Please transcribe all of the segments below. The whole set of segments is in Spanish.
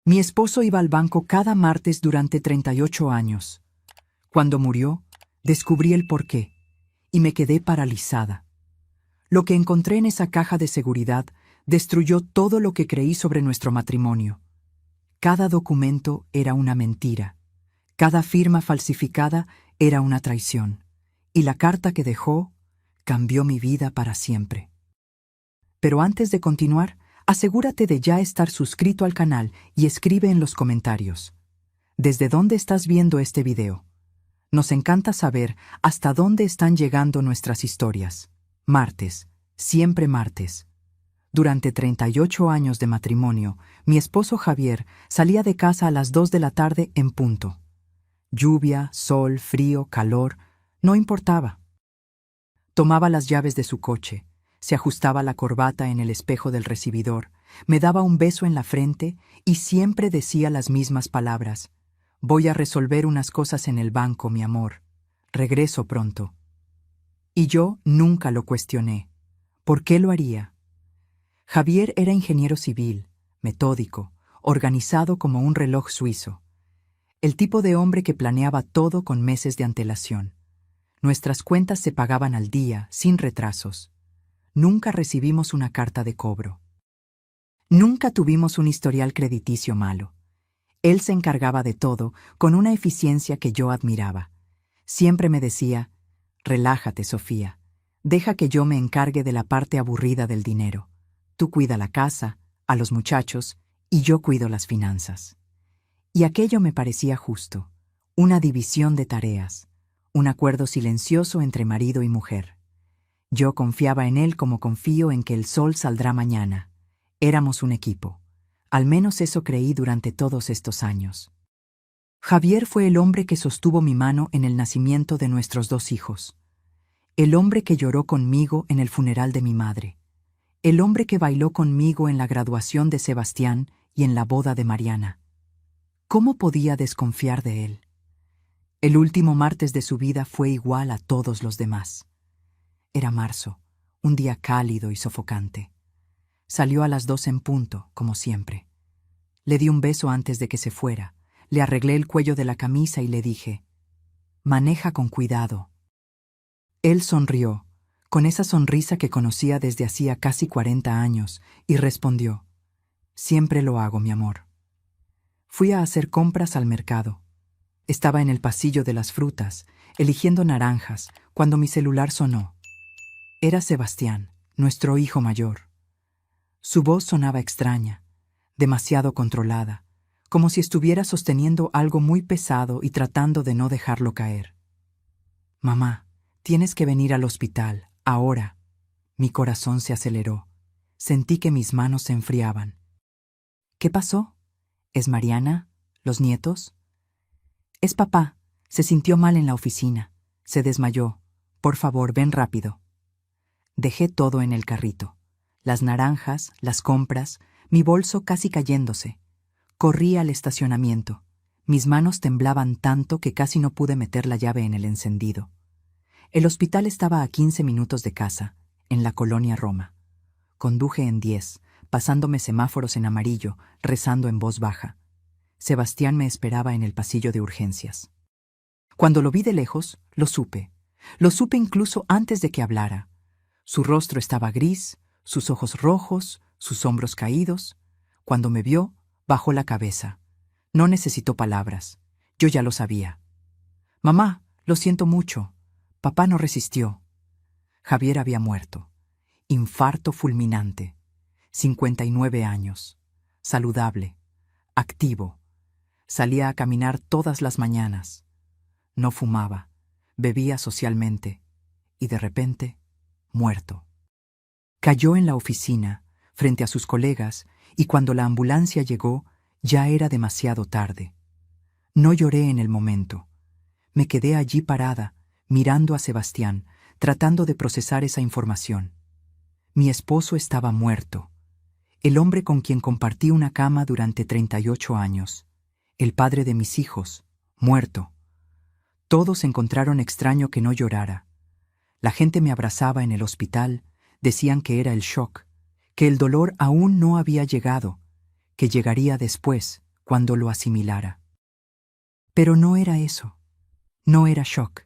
Mi esposo iba al banco cada martes durante 38 años. Cuando murió, descubrí el porqué y me quedé paralizada. Lo que encontré en esa caja de seguridad destruyó todo lo que creí sobre nuestro matrimonio. Cada documento era una mentira. Cada firma falsificada era una traición. Y la carta que dejó cambió mi vida para siempre. Pero antes de continuar, asegúrate de ya estar suscrito al canal y escribe en los comentarios. ¿Desde dónde estás viendo este video? Nos encanta saber hasta dónde están llegando nuestras historias. Martes, siempre martes. Durante 38 años de matrimonio, mi esposo Javier salía de casa a las 2 de la tarde en punto. Lluvia, sol, frío, calor, no importaba. Tomaba las llaves de su coche, se ajustaba la corbata en el espejo del recibidor, me daba un beso en la frente y siempre decía las mismas palabras. Voy a resolver unas cosas en el banco, mi amor. Regreso pronto. Y yo nunca lo cuestioné. ¿Por qué lo haría? Javier era ingeniero civil, metódico, organizado como un reloj suizo. El tipo de hombre que planeaba todo con meses de antelación. Nuestras cuentas se pagaban al día, sin retrasos. Nunca recibimos una carta de cobro. Nunca tuvimos un historial crediticio malo. Él se encargaba de todo con una eficiencia que yo admiraba. Siempre me decía, relájate, Sofía, deja que yo me encargue de la parte aburrida del dinero. Tú cuida la casa, a los muchachos, y yo cuido las finanzas. Y aquello me parecía justo, una división de tareas, un acuerdo silencioso entre marido y mujer. Yo confiaba en él como confío en que el sol saldrá mañana. Éramos un equipo. Al menos eso creí durante todos estos años. Javier fue el hombre que sostuvo mi mano en el nacimiento de nuestros 2 hijos. El hombre que lloró conmigo en el funeral de mi madre. El hombre que bailó conmigo en la graduación de Sebastián y en la boda de Mariana. ¿Cómo podía desconfiar de él? El último martes de su vida fue igual a todos los demás. Era marzo, un día cálido y sofocante. Salió a las 2 en punto, como siempre. Le di un beso antes de que se fuera, le arreglé el cuello de la camisa y le dije, «Maneja con cuidado». Él sonrió, con esa sonrisa que conocía desde hacía casi 40 años, y respondió, «Siempre lo hago, mi amor». Fui a hacer compras al mercado. Estaba en el pasillo de las frutas, eligiendo naranjas, cuando mi celular sonó. Era Sebastián, nuestro hijo mayor. Su voz sonaba extraña, demasiado controlada, como si estuviera sosteniendo algo muy pesado y tratando de no dejarlo caer. «Mamá, tienes que venir al hospital, ahora». Mi corazón se aceleró. Sentí que mis manos se enfriaban. «¿Qué pasó? ¿Es Mariana? ¿Los nietos?» «Es papá. Se sintió mal en la oficina. Se desmayó. Por favor, ven rápido». Dejé todo en el carrito. Las naranjas, las compras, mi bolso casi cayéndose. Corrí al estacionamiento. Mis manos temblaban tanto que casi no pude meter la llave en el encendido. El hospital estaba a 15 minutos de casa, en la colonia Roma. Conduje en 10, pasándome semáforos en amarillo, rezando en voz baja. Sebastián me esperaba en el pasillo de urgencias. Cuando lo vi de lejos, lo supe. Lo supe incluso antes de que hablara. Su rostro estaba gris, sus ojos rojos, sus hombros caídos. Cuando me vio, bajó la cabeza. No necesitó palabras. Yo ya lo sabía. «Mamá, lo siento mucho. Papá no resistió». Javier había muerto. Infarto fulminante. 59 años. Saludable. Activo. Salía a caminar todas las mañanas. No fumaba. Bebía socialmente. Y de repente, muerto. Cayó en la oficina, frente a sus colegas, y cuando la ambulancia llegó, ya era demasiado tarde. No lloré en el momento. Me quedé allí parada, mirando a Sebastián, tratando de procesar esa información. Mi esposo estaba muerto. El hombre con quien compartí una cama durante 38 años. El padre de mis hijos, muerto. Todos encontraron extraño que no llorara. La gente me abrazaba en el hospital, decían que era el shock, que el dolor aún no había llegado, que llegaría después, cuando lo asimilara. Pero no era eso. No era shock.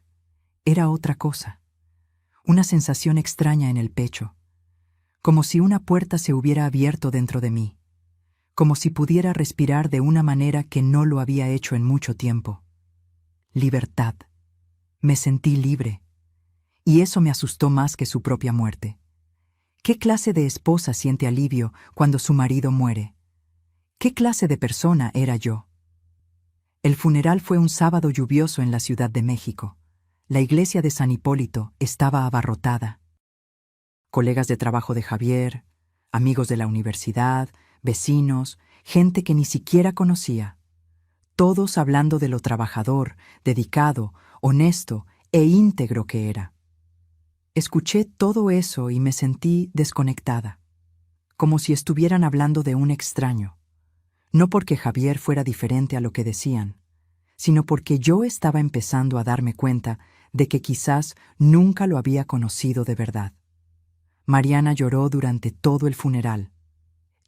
Era otra cosa. Una sensación extraña en el pecho. Como si una puerta se hubiera abierto dentro de mí. Como si pudiera respirar de una manera que no lo había hecho en mucho tiempo. Libertad. Me sentí libre. Y eso me asustó más que su propia muerte. ¿Qué clase de esposa siente alivio cuando su marido muere? ¿Qué clase de persona era yo? El funeral fue un sábado lluvioso en la Ciudad de México. La iglesia de San Hipólito estaba abarrotada. Colegas de trabajo de Javier, amigos de la universidad, vecinos, gente que ni siquiera conocía. Todos hablando de lo trabajador, dedicado, honesto e íntegro que era. Escuché todo eso y me sentí desconectada, como si estuvieran hablando de un extraño. No porque Javier fuera diferente a lo que decían, sino porque yo estaba empezando a darme cuenta de que quizás nunca lo había conocido de verdad. Mariana lloró durante todo el funeral.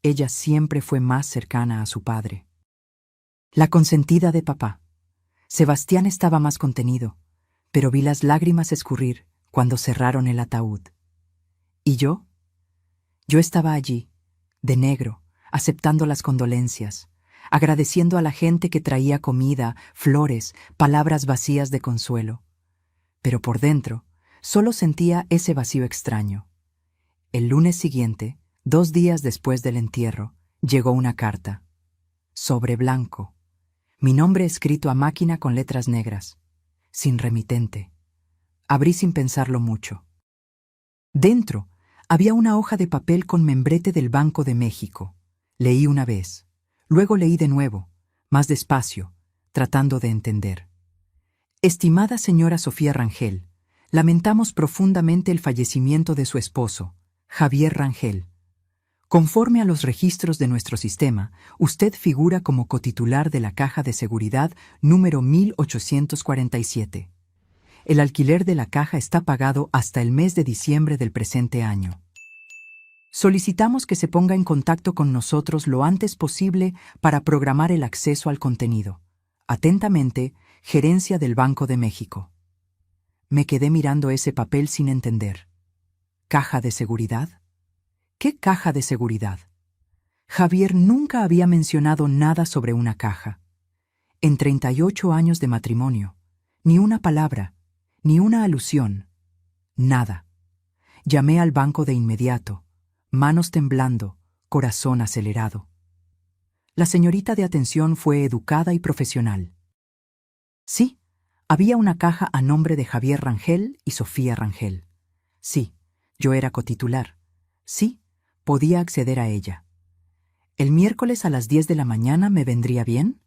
Ella siempre fue más cercana a su padre. La consentida de papá. Sebastián estaba más contenido, pero vi las lágrimas escurrir cuando cerraron el ataúd. ¿Y yo? Yo estaba allí, de negro, aceptando las condolencias, agradeciendo a la gente que traía comida, flores, palabras vacías de consuelo. Pero por dentro, solo sentía ese vacío extraño. El lunes siguiente, 2 días después del entierro, llegó una carta. Sobre blanco. Mi nombre escrito a máquina con letras negras. Sin remitente. Abrí sin pensarlo mucho. Dentro había una hoja de papel con membrete del Banco de México. Leí una vez. Luego leí de nuevo, más despacio, tratando de entender. Estimada señora Sofía Rangel, lamentamos profundamente el fallecimiento de su esposo, Javier Rangel. Conforme a los registros de nuestro sistema, usted figura como cotitular de la Caja de Seguridad número 1847. El alquiler de la caja está pagado hasta el mes de diciembre del presente año. Solicitamos que se ponga en contacto con nosotros lo antes posible para programar el acceso al contenido. Atentamente, Gerencia del Banco de México. Me quedé mirando ese papel sin entender. ¿Caja de seguridad? ¿Qué caja de seguridad? Javier nunca había mencionado nada sobre una caja. En 38 años de matrimonio, ni una palabra, ni una alusión, nada. Llamé al banco de inmediato, manos temblando, corazón acelerado. La señorita de atención fue educada y profesional. Sí, había una caja a nombre de Javier Rangel y Sofía Rangel. Sí, yo era cotitular. Sí, podía acceder a ella. ¿El miércoles a las 10 de la mañana me vendría bien?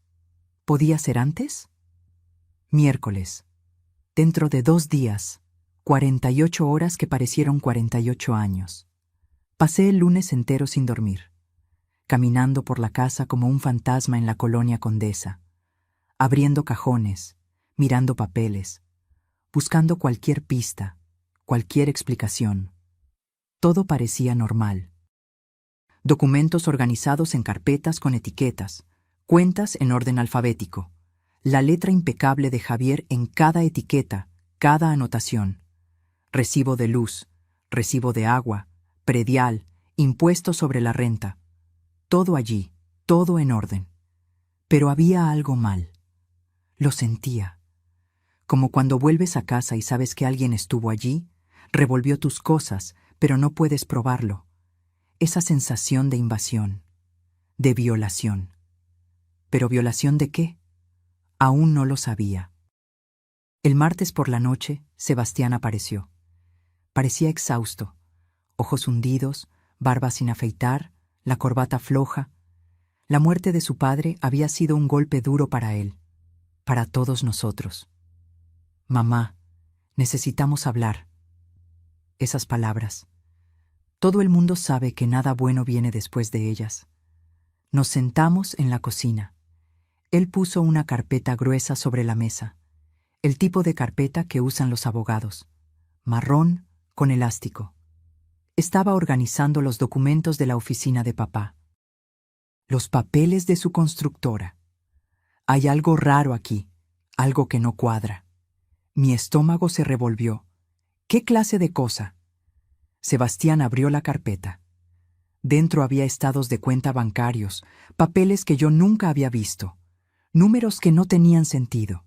¿Podía ser antes? Miércoles. Dentro de 2 días, 48 horas que parecieron 48 años. Pasé el lunes entero sin dormir, caminando por la casa como un fantasma en la colonia Condesa, abriendo cajones, mirando papeles, buscando cualquier pista, cualquier explicación. Todo parecía normal. Documentos organizados en carpetas con etiquetas, cuentas en orden alfabético, la letra impecable de Javier en cada etiqueta, cada anotación. Recibo de luz, recibo de agua, predial, impuesto sobre la renta. Todo allí, todo en orden. Pero había algo mal. Lo sentía. Como cuando vuelves a casa y sabes que alguien estuvo allí, revolvió tus cosas, pero no puedes probarlo. Esa sensación de invasión, de violación. ¿Pero violación de qué? Aún no lo sabía. El martes por la noche, Sebastián apareció. Parecía exhausto, ojos hundidos, barba sin afeitar, la corbata floja. La muerte de su padre había sido un golpe duro para él, para todos nosotros. Mamá, necesitamos hablar. Esas palabras. Todo el mundo sabe que nada bueno viene después de ellas. Nos sentamos en la cocina. Él puso una carpeta gruesa sobre la mesa, el tipo de carpeta que usan los abogados, marrón con elástico. Estaba organizando los documentos de la oficina de papá. Los papeles de su constructora. Hay algo raro aquí, algo que no cuadra. Mi estómago se revolvió. ¿Qué clase de cosa? Sebastián abrió la carpeta. Dentro había estados de cuenta bancarios, papeles que yo nunca había visto, números que no tenían sentido.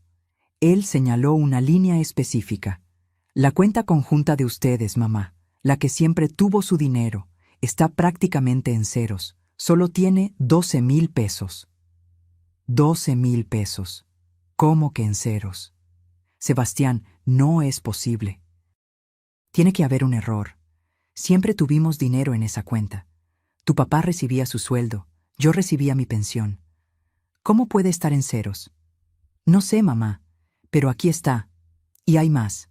Él señaló una línea específica. La cuenta conjunta de ustedes, mamá, la que siempre tuvo su dinero, está prácticamente en ceros. Solo tiene 12,000 pesos. 12,000 pesos. ¿Cómo que en ceros? Sebastián, no es posible. Tiene que haber un error. Siempre tuvimos dinero en esa cuenta. Tu papá recibía su sueldo, yo recibía mi pensión. ¿Cómo puede estar en ceros? No sé, mamá, pero aquí está. Y hay más.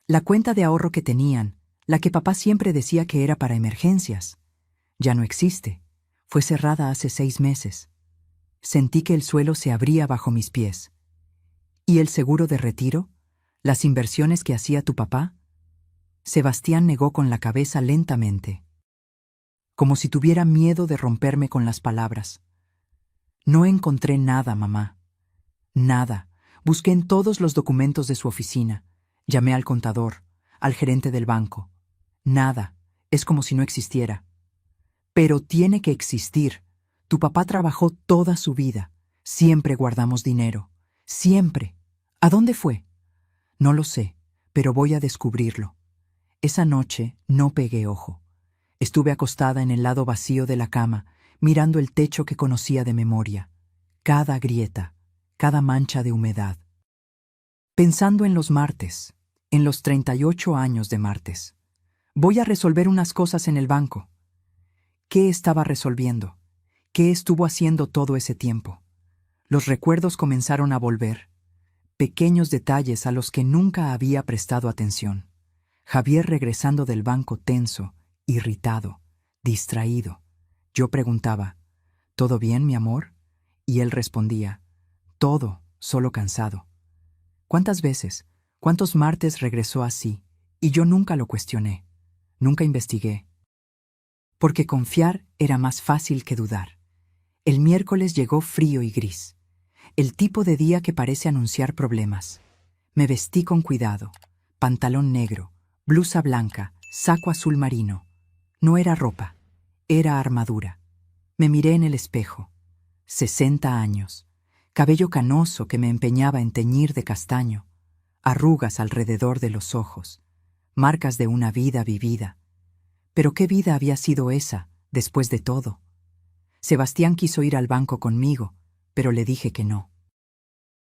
La cuenta de ahorro que tenían, la que papá siempre decía que era para emergencias, ya no existe. Fue cerrada hace 6 meses. Sentí que el suelo se abría bajo mis pies. ¿Y el seguro de retiro? ¿Las inversiones que hacía tu papá? Sebastián negó con la cabeza lentamente, como si tuviera miedo de romperme con las palabras. No encontré nada, mamá. Nada. Busqué en todos los documentos de su oficina. Llamé al contador, al gerente del banco. Nada. Es como si no existiera. Pero tiene que existir. Tu papá trabajó toda su vida. Siempre guardamos dinero. Siempre. ¿A dónde fue? No lo sé, pero voy a descubrirlo. Esa noche no pegué ojo. Estuve acostada en el lado vacío de la cama, mirando el techo que conocía de memoria. Cada grieta, cada mancha de humedad. Pensando en los martes, en los 38 años de martes. Voy a resolver unas cosas en el banco. ¿Qué estaba resolviendo? ¿Qué estuvo haciendo todo ese tiempo? Los recuerdos comenzaron a volver. Pequeños detalles a los que nunca había prestado atención. Javier regresando del banco tenso, irritado, distraído. Yo preguntaba, ¿todo bien, mi amor? Y él respondía, todo, solo cansado. ¿Cuántas veces, cuántos martes regresó así? Y yo nunca lo cuestioné, nunca investigué. Porque confiar era más fácil que dudar. El miércoles llegó frío y gris. El tipo de día que parece anunciar problemas. Me vestí con cuidado. Pantalón negro, blusa blanca, saco azul marino. No era ropa, era armadura. Me miré en el espejo. 60 años. Cabello canoso que me empeñaba en teñir de castaño. Arrugas alrededor de los ojos. Marcas de una vida vivida. Pero ¿qué vida había sido esa, después de todo? Sebastián quiso ir al banco conmigo, pero le dije que no.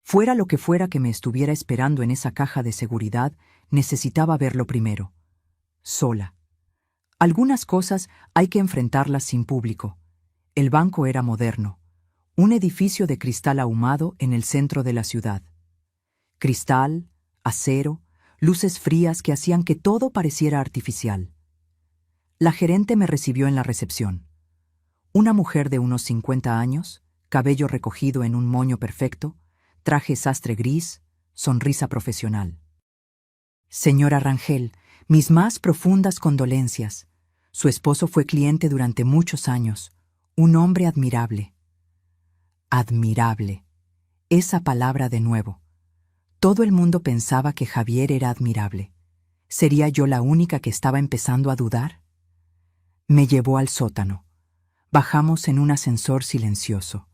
Fuera lo que fuera que me estuviera esperando en esa caja de seguridad, necesitaba verlo primero. Sola. Algunas cosas hay que enfrentarlas sin público. El banco era moderno. Un edificio de cristal ahumado en el centro de la ciudad. Cristal, acero, luces frías que hacían que todo pareciera artificial. La gerente me recibió en la recepción. Una mujer de unos 50 años, cabello recogido en un moño perfecto, traje sastre gris, sonrisa profesional. Señora Rangel, mis más profundas condolencias. Su esposo fue cliente durante muchos años, un hombre admirable. Admirable. Esa palabra de nuevo. Todo el mundo pensaba que Javier era admirable. ¿Sería yo la única que estaba empezando a dudar? Me llevó al sótano. Bajamos en un ascensor silencioso.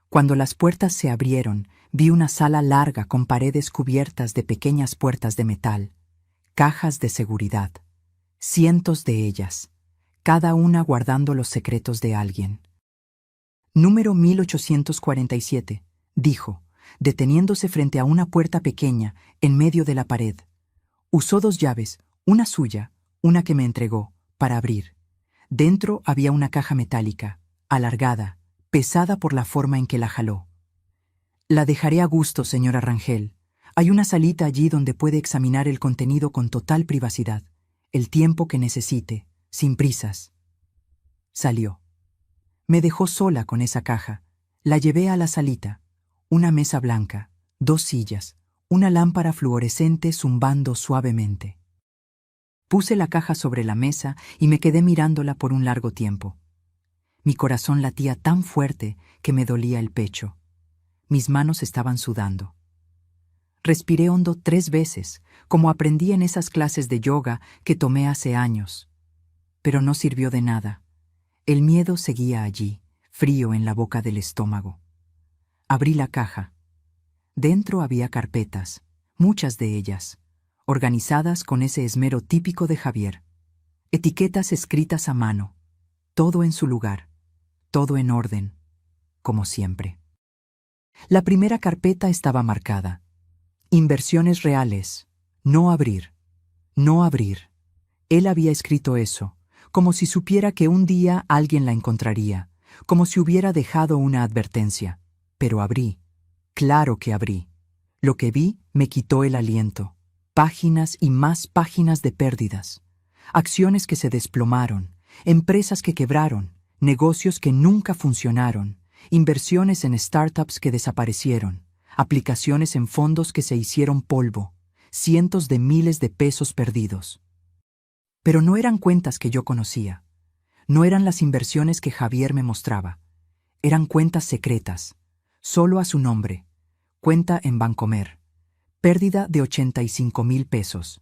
Cuando las puertas se abrieron, vi una sala larga con paredes cubiertas de pequeñas puertas de metal, cajas de seguridad, cientos de ellas, cada una guardando los secretos de alguien. Número 1847, dijo, deteniéndose frente a una puerta pequeña en medio de la pared. Usó 2 llaves, una suya, una que me entregó, para abrir. Dentro había una caja metálica, alargada, pesada por la forma en que la jaló. La dejaré a gusto, señora Rangel. Hay una salita allí donde puede examinar el contenido con total privacidad, el tiempo que necesite, sin prisas. Salió. Me dejó sola con esa caja. La llevé a la salita. Una mesa blanca, 2 sillas, una lámpara fluorescente zumbando suavemente. Puse la caja sobre la mesa y me quedé mirándola por un largo tiempo. Mi corazón latía tan fuerte que me dolía el pecho. Mis manos estaban sudando. Respiré hondo 3 veces, como aprendí en esas clases de yoga que tomé hace años. Pero no sirvió de nada. El miedo seguía allí, frío en la boca del estómago. Abrí la caja. Dentro había carpetas, muchas de ellas, organizadas con ese esmero típico de Javier. Etiquetas escritas a mano, todo en su lugar, todo en orden, como siempre. La primera carpeta estaba marcada. Inversiones reales. No abrir. No abrir. Él había escrito eso, como si supiera que un día alguien la encontraría, como si hubiera dejado una advertencia. Pero abrí. Claro que abrí. Lo que vi me quitó el aliento. Páginas y más páginas de pérdidas. Acciones que se desplomaron, empresas que quebraron, negocios que nunca funcionaron, inversiones en startups que desaparecieron, aplicaciones en fondos que se hicieron polvo, cientos de miles de pesos perdidos. Pero no eran cuentas que yo conocía. No eran las inversiones que Javier me mostraba. Eran cuentas secretas, solo a su nombre. Cuenta en Bancomer. Pérdida de 85,000 pesos.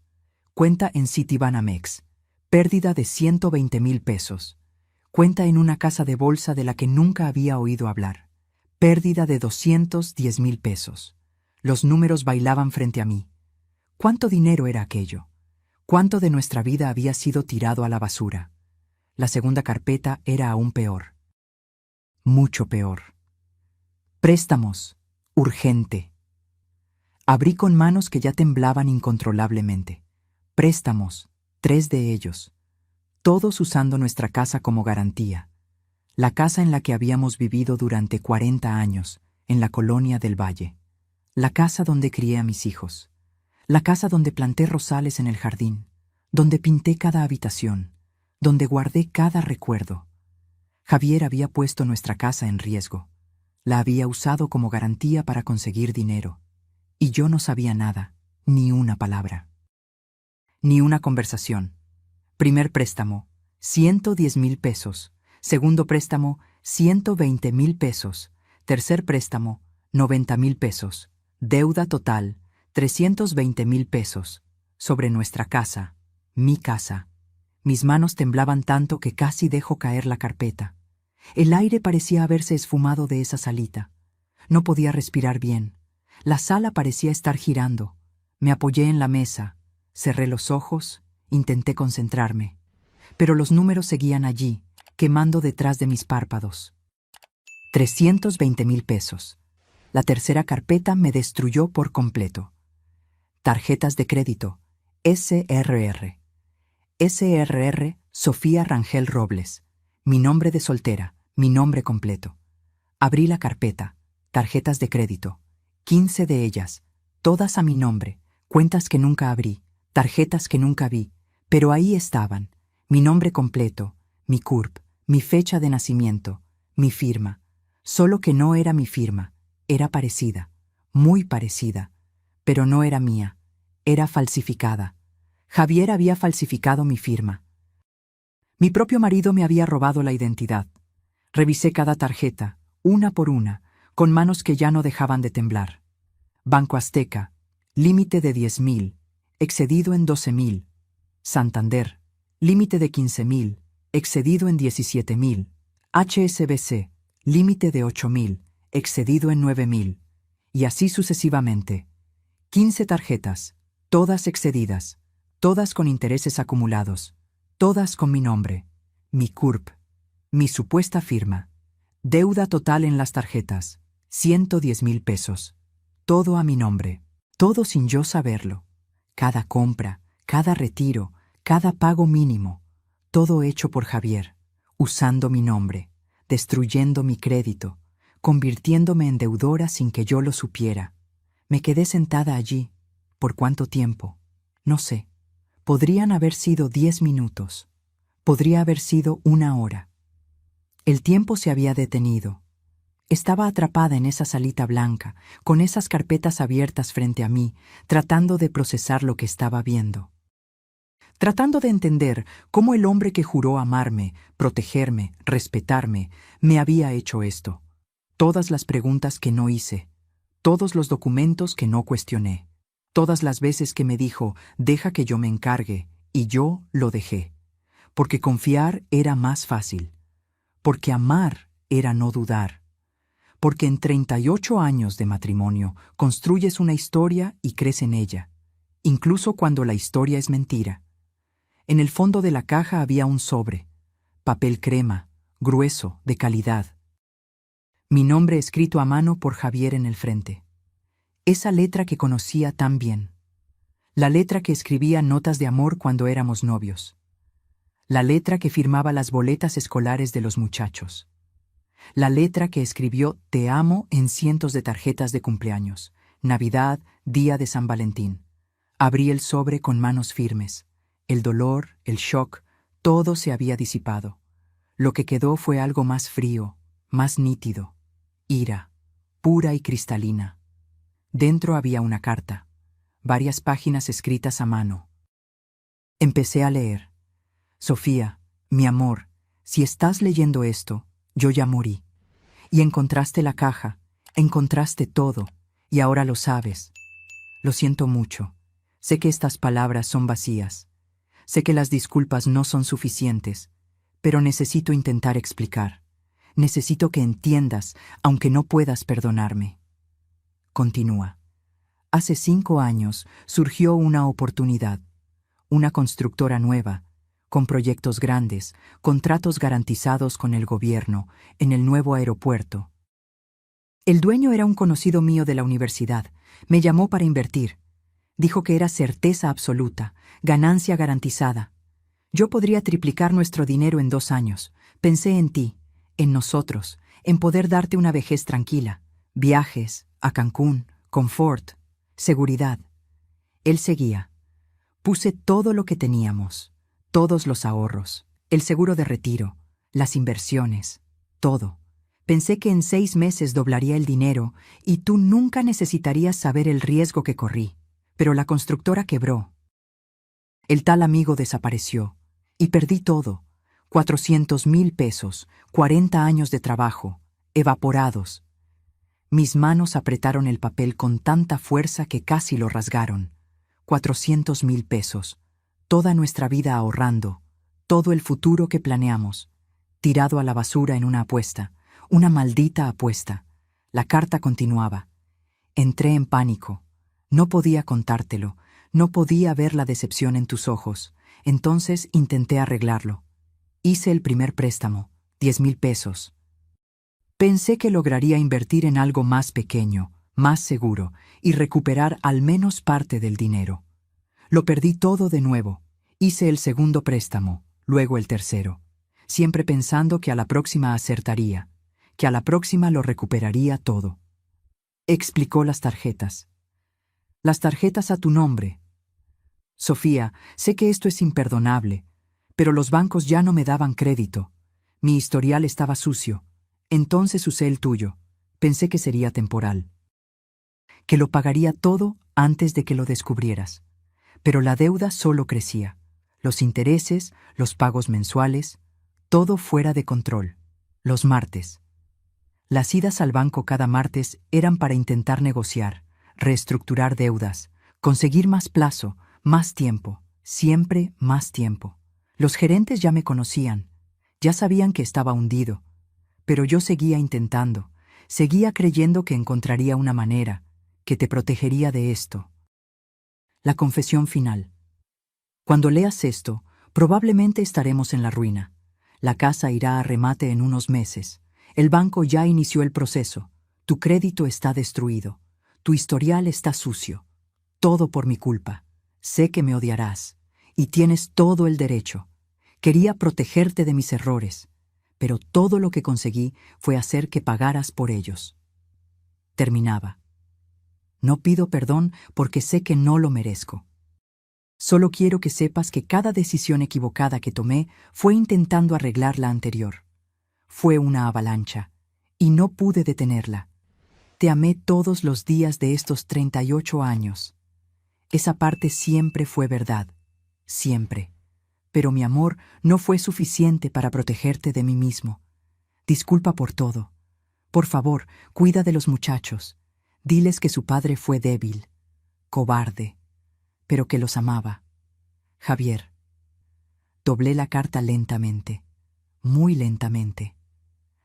Cuenta en Citibanamex. Pérdida de 120,000 pesos. Cuenta en una casa de bolsa de la que nunca había oído hablar. Pérdida de 210,000 pesos. Los números bailaban frente a mí. ¿Cuánto dinero era aquello? ¿Cuánto de nuestra vida había sido tirado a la basura? La segunda carpeta era aún peor. Mucho peor. Préstamos. Urgente. Abrí con manos que ya temblaban incontrolablemente. Préstamos, 3 de ellos. Todos usando nuestra casa como garantía. La casa en la que habíamos vivido durante 40 años, en la colonia del Valle. La casa donde crié a mis hijos. La casa donde planté rosales en el jardín, donde pinté cada habitación, donde guardé cada recuerdo. Javier había puesto nuestra casa en riesgo. La había usado como garantía para conseguir dinero. Y yo no sabía nada, ni una palabra. Ni una conversación. Primer préstamo, 110,000 pesos. Segundo préstamo, 120,000 pesos. Tercer préstamo, 90,000 pesos. Deuda total, 320,000 pesos. Sobre nuestra casa, mi casa. Mis manos temblaban tanto que casi dejo caer la carpeta. El aire parecía haberse esfumado de esa salita. No podía respirar bien. La sala parecía estar girando. Me apoyé en la mesa, cerré los ojos, intenté concentrarme. Pero los números seguían allí, quemando detrás de mis párpados. 320,000 pesos. La tercera carpeta me destruyó por completo. Tarjetas de crédito. SRR. SRR Sofía Rangel Robles. Mi nombre de soltera, mi nombre completo. Abrí la carpeta. Tarjetas de crédito. 15 de ellas, todas a mi nombre, cuentas que nunca abrí, tarjetas que nunca vi, pero ahí estaban, mi nombre completo, mi CURP, mi fecha de nacimiento, mi firma. Solo que no era mi firma, era parecida, muy parecida, pero no era mía, era falsificada. Javier había falsificado mi firma. Mi propio marido me había robado la identidad. Revisé cada tarjeta, una por una, con manos que ya no dejaban de temblar. Banco Azteca, límite de 10,000, excedido en 12,000. Santander, límite de 15,000, excedido en 17,000. HSBC, límite de 8,000, excedido en 9,000. Y así sucesivamente. 15 tarjetas, todas excedidas, todas con intereses acumulados, todas con mi nombre, mi CURP, mi supuesta firma. Deuda total en las tarjetas, 110,000 pesos. Todo a mi nombre, todo sin yo saberlo. Cada compra, cada retiro, cada pago mínimo, todo hecho por Javier, usando mi nombre, destruyendo mi crédito, convirtiéndome en deudora sin que yo lo supiera. Me quedé sentada allí. ¿Por cuánto tiempo? No sé. Podrían haber sido 10 minutos. Podría haber sido 1 hora. El tiempo se había detenido. Estaba atrapada en esa salita blanca, con esas carpetas abiertas frente a mí, tratando de procesar lo que estaba viendo. tratando de entender cómo el hombre que juró amarme, protegerme, respetarme, me había hecho esto. Todas las preguntas que no hice, todos los documentos que no cuestioné, todas las veces que me dijo, deja que yo me encargue, y yo lo dejé. Porque confiar era más fácil, porque amar era no dudar, porque en 38 años de matrimonio construyes una historia y crees en ella, incluso cuando la historia es mentira. En el fondo de la caja había un sobre, papel crema, grueso, de calidad. Mi nombre escrito a mano por Javier en el frente. Esa letra que conocía tan bien. La letra que escribía notas de amor cuando éramos novios. La letra que firmaba las boletas escolares de los muchachos. La letra que escribió Te amo en cientos de tarjetas de cumpleaños, Navidad, día de San Valentín. Abrí el sobre con manos firmes. El dolor, el shock, todo se había disipado. Lo que quedó fue algo más frío, más nítido. Ira, pura y cristalina. Dentro había una carta, varias páginas escritas a mano. Empecé a leer. Sofía, mi amor, si estás leyendo esto, yo ya morí. Y encontraste la caja, encontraste todo, y ahora lo sabes. Lo siento mucho. Sé que estas palabras son vacías. Sé que las disculpas no son suficientes, pero necesito intentar explicar. Necesito que entiendas, aunque no puedas perdonarme. Continúa. Hace 5 años surgió una oportunidad. Una constructora nueva, con proyectos grandes, contratos garantizados con el gobierno, en el nuevo aeropuerto. El dueño era un conocido mío de la universidad. Me llamó para invertir. Dijo que era certeza absoluta, ganancia garantizada. Yo podría triplicar nuestro dinero en 2 años. Pensé en ti, en nosotros, en poder darte una vejez tranquila. Viajes, a Cancún, confort, seguridad. Él seguía. Puse todo lo que teníamos, todos los ahorros, el seguro de retiro, las inversiones, todo. Pensé que en 6 meses doblaría el dinero y tú nunca necesitarías saber el riesgo que corrí. Pero la constructora quebró. El tal amigo desapareció y perdí todo. 400,000 pesos, 40 años de trabajo, evaporados. Mis manos apretaron el papel con tanta fuerza que casi lo rasgaron. 400,000 pesos, toda nuestra vida ahorrando, todo el futuro que planeamos, tirado a la basura en una apuesta, una maldita apuesta. La carta continuaba. Entré en pánico. No podía contártelo, no podía ver la decepción en tus ojos. Entonces intenté arreglarlo. Hice el primer préstamo, 10,000 pesos. Pensé que lograría invertir en algo más pequeño, más seguro, y recuperar al menos parte del dinero. Lo perdí todo de nuevo. Hice el segundo préstamo, luego el tercero, siempre pensando que a la próxima acertaría, que a la próxima lo recuperaría todo. Explicó las tarjetas. Las tarjetas a tu nombre. Sofía, sé que esto es imperdonable, pero los bancos ya no me daban crédito. Mi historial estaba sucio. Entonces usé el tuyo. Pensé que sería temporal. Que lo pagaría todo antes de que lo descubrieras. Pero la deuda solo crecía. Los intereses, los pagos mensuales, todo fuera de control. Los martes. Las idas al banco cada martes eran para intentar negociar, reestructurar deudas, conseguir más plazo, más tiempo, siempre más tiempo. Los gerentes ya me conocían, ya sabían que estaba hundido, pero yo seguía intentando, seguía creyendo que encontraría una manera, que te protegería de esto. La confesión final. Cuando leas esto, probablemente estaremos en la ruina. La casa irá a remate en unos meses. El banco ya inició el proceso. Tu crédito está destruido. Tu historial está sucio. Todo por mi culpa. Sé que me odiarás. Y tienes todo el derecho. Quería protegerte de mis errores, pero todo lo que conseguí fue hacer que pagaras por ellos. Terminaba. No pido perdón porque sé que no lo merezco. Solo quiero que sepas que cada decisión equivocada que tomé fue intentando arreglar la anterior. Fue una avalancha, y no pude detenerla. Te amé todos los días de estos 38 años. Esa parte siempre fue verdad. siempre. Pero mi amor no fue suficiente para protegerte de mí mismo. Disculpa por todo. Por favor, cuida de los muchachos. Diles que su padre fue débil, cobarde, pero que los amaba. Javier. Doblé la carta lentamente, muy lentamente.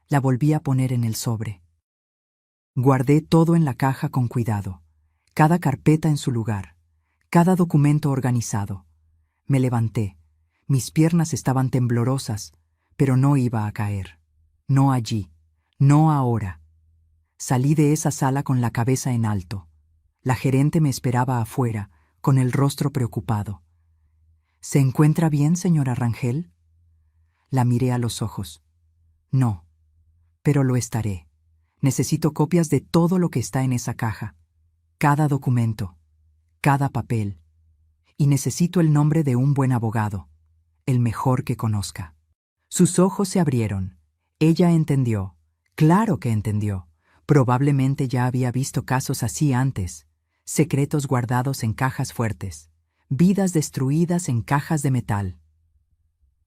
La volví a poner en el sobre. Guardé todo en la caja con cuidado, cada carpeta en su lugar, cada documento organizado. Me levanté. Mis piernas estaban temblorosas, pero no iba a caer. No allí, no ahora. Salí de esa sala con la cabeza en alto. La gerente me esperaba afuera, con el rostro preocupado. ¿Se encuentra bien, señora Rangel? La miré a los ojos. No, pero lo estaré. Necesito copias de todo lo que está en esa caja. Cada documento, cada papel. Y necesito el nombre de un buen abogado, el mejor que conozca. Sus ojos se abrieron. Ella entendió. Claro que entendió. Probablemente ya había visto casos así antes. Secretos guardados en cajas fuertes. Vidas destruidas en cajas de metal.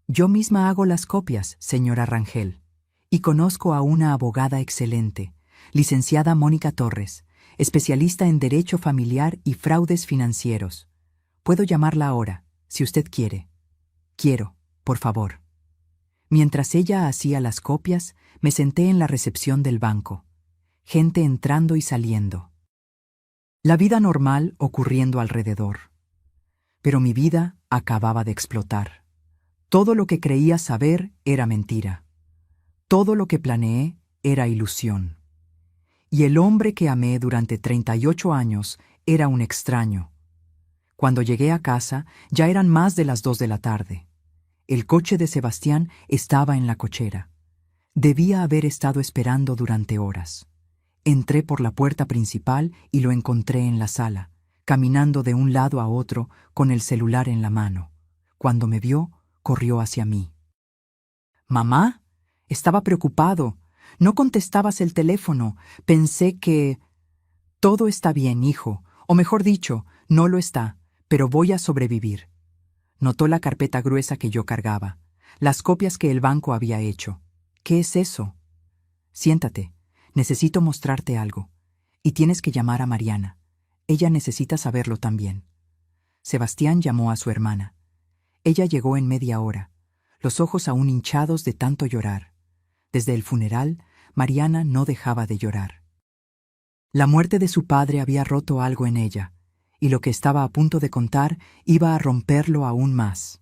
Yo misma hago las copias, señora Rangel. Y conozco a una abogada excelente, licenciada Mónica Torres, especialista en derecho familiar y fraudes financieros. Puedo llamarla ahora, si usted quiere. Quiero, por favor. Mientras ella hacía las copias, me senté en la recepción del banco. Gente entrando y saliendo. La vida normal ocurriendo alrededor. Pero mi vida acababa de explotar. Todo lo que creía saber era mentira. Todo lo que planeé era ilusión. Y el hombre que amé durante 38 años era un extraño. Cuando llegué a casa, ya eran más de las 2 de la tarde. El coche de Sebastián estaba en la cochera. Debía haber estado esperando durante horas. Entré por la puerta principal y lo encontré en la sala, caminando de un lado a otro con el celular en la mano. Cuando me vio, corrió hacia mí. «¿Mamá?» Estaba preocupado. No contestabas el teléfono. Pensé que... Todo está bien, hijo. O mejor dicho, no lo está, pero voy a sobrevivir. Notó la carpeta gruesa que yo cargaba, las copias que el banco había hecho. ¿Qué es eso? Siéntate. Necesito mostrarte algo. Y tienes que llamar a Mariana. Ella necesita saberlo también. Sebastián llamó a su hermana. Ella llegó en media hora, los ojos aún hinchados de tanto llorar. Desde el funeral, Mariana no dejaba de llorar. La muerte de su padre había roto algo en ella, y lo que estaba a punto de contar iba a romperlo aún más.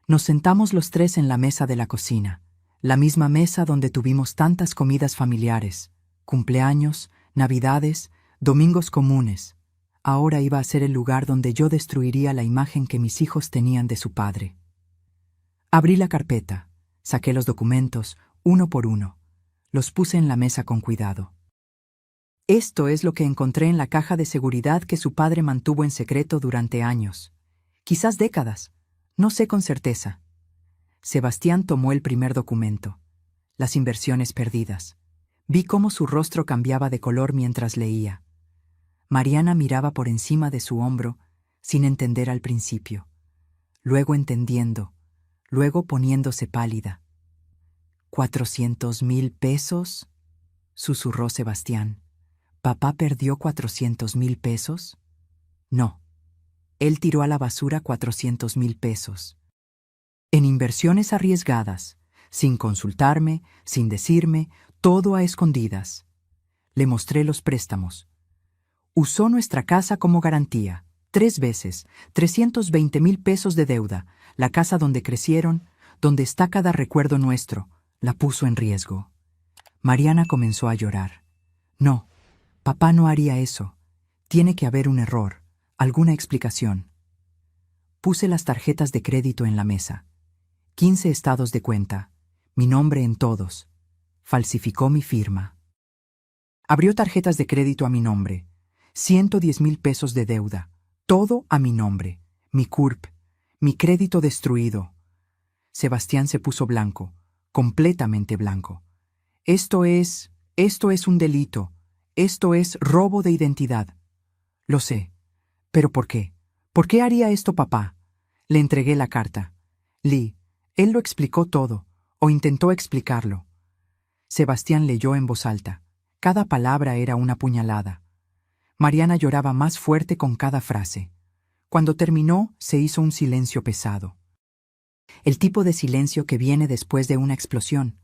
Nos sentamos los tres en la mesa de la cocina, la misma mesa donde tuvimos tantas comidas familiares, cumpleaños, navidades, domingos comunes. Ahora iba a ser el lugar donde yo destruiría la imagen que mis hijos tenían de su padre. Abrí la carpeta, saqué los documentos, uno por uno. Los puse en la mesa con cuidado. Esto es lo que encontré en la caja de seguridad que su padre mantuvo en secreto durante años. Quizás décadas. No sé con certeza. Sebastián tomó el primer documento. Las inversiones perdidas. Vi cómo su rostro cambiaba de color mientras leía. Mariana miraba por encima de su hombro, sin entender al principio. Luego entendiendo. Luego poniéndose pálida. ¿400,000 pesos? Susurró Sebastián. ¿Papá perdió 400,000 pesos? No. Él tiró a la basura 400,000 pesos. En inversiones arriesgadas, sin consultarme, sin decirme, todo a escondidas. Le mostré los préstamos. Usó nuestra casa como garantía. 3 veces, 320,000 pesos de deuda. La casa donde crecieron, donde está cada recuerdo nuestro, la puso en riesgo. Mariana comenzó a llorar. No, papá no haría eso. Tiene que haber un error, alguna explicación. Puse las tarjetas de crédito en la mesa. 15 estados de cuenta, mi nombre en todos. Falsificó mi firma. Abrió tarjetas de crédito a mi nombre. 110,000 pesos de deuda. Todo a mi nombre. Mi CURP. Mi crédito destruido. Sebastián se puso blanco, completamente blanco. Esto es un delito. Esto es robo de identidad. Lo sé. ¿Pero por qué? ¿Por qué haría esto papá? Le entregué la carta. Lee, él lo explicó todo, o intentó explicarlo. Sebastián leyó en voz alta. Cada palabra era una puñalada. Mariana lloraba más fuerte con cada frase. Cuando terminó, se hizo un silencio pesado. El tipo de silencio que viene después de una explosión.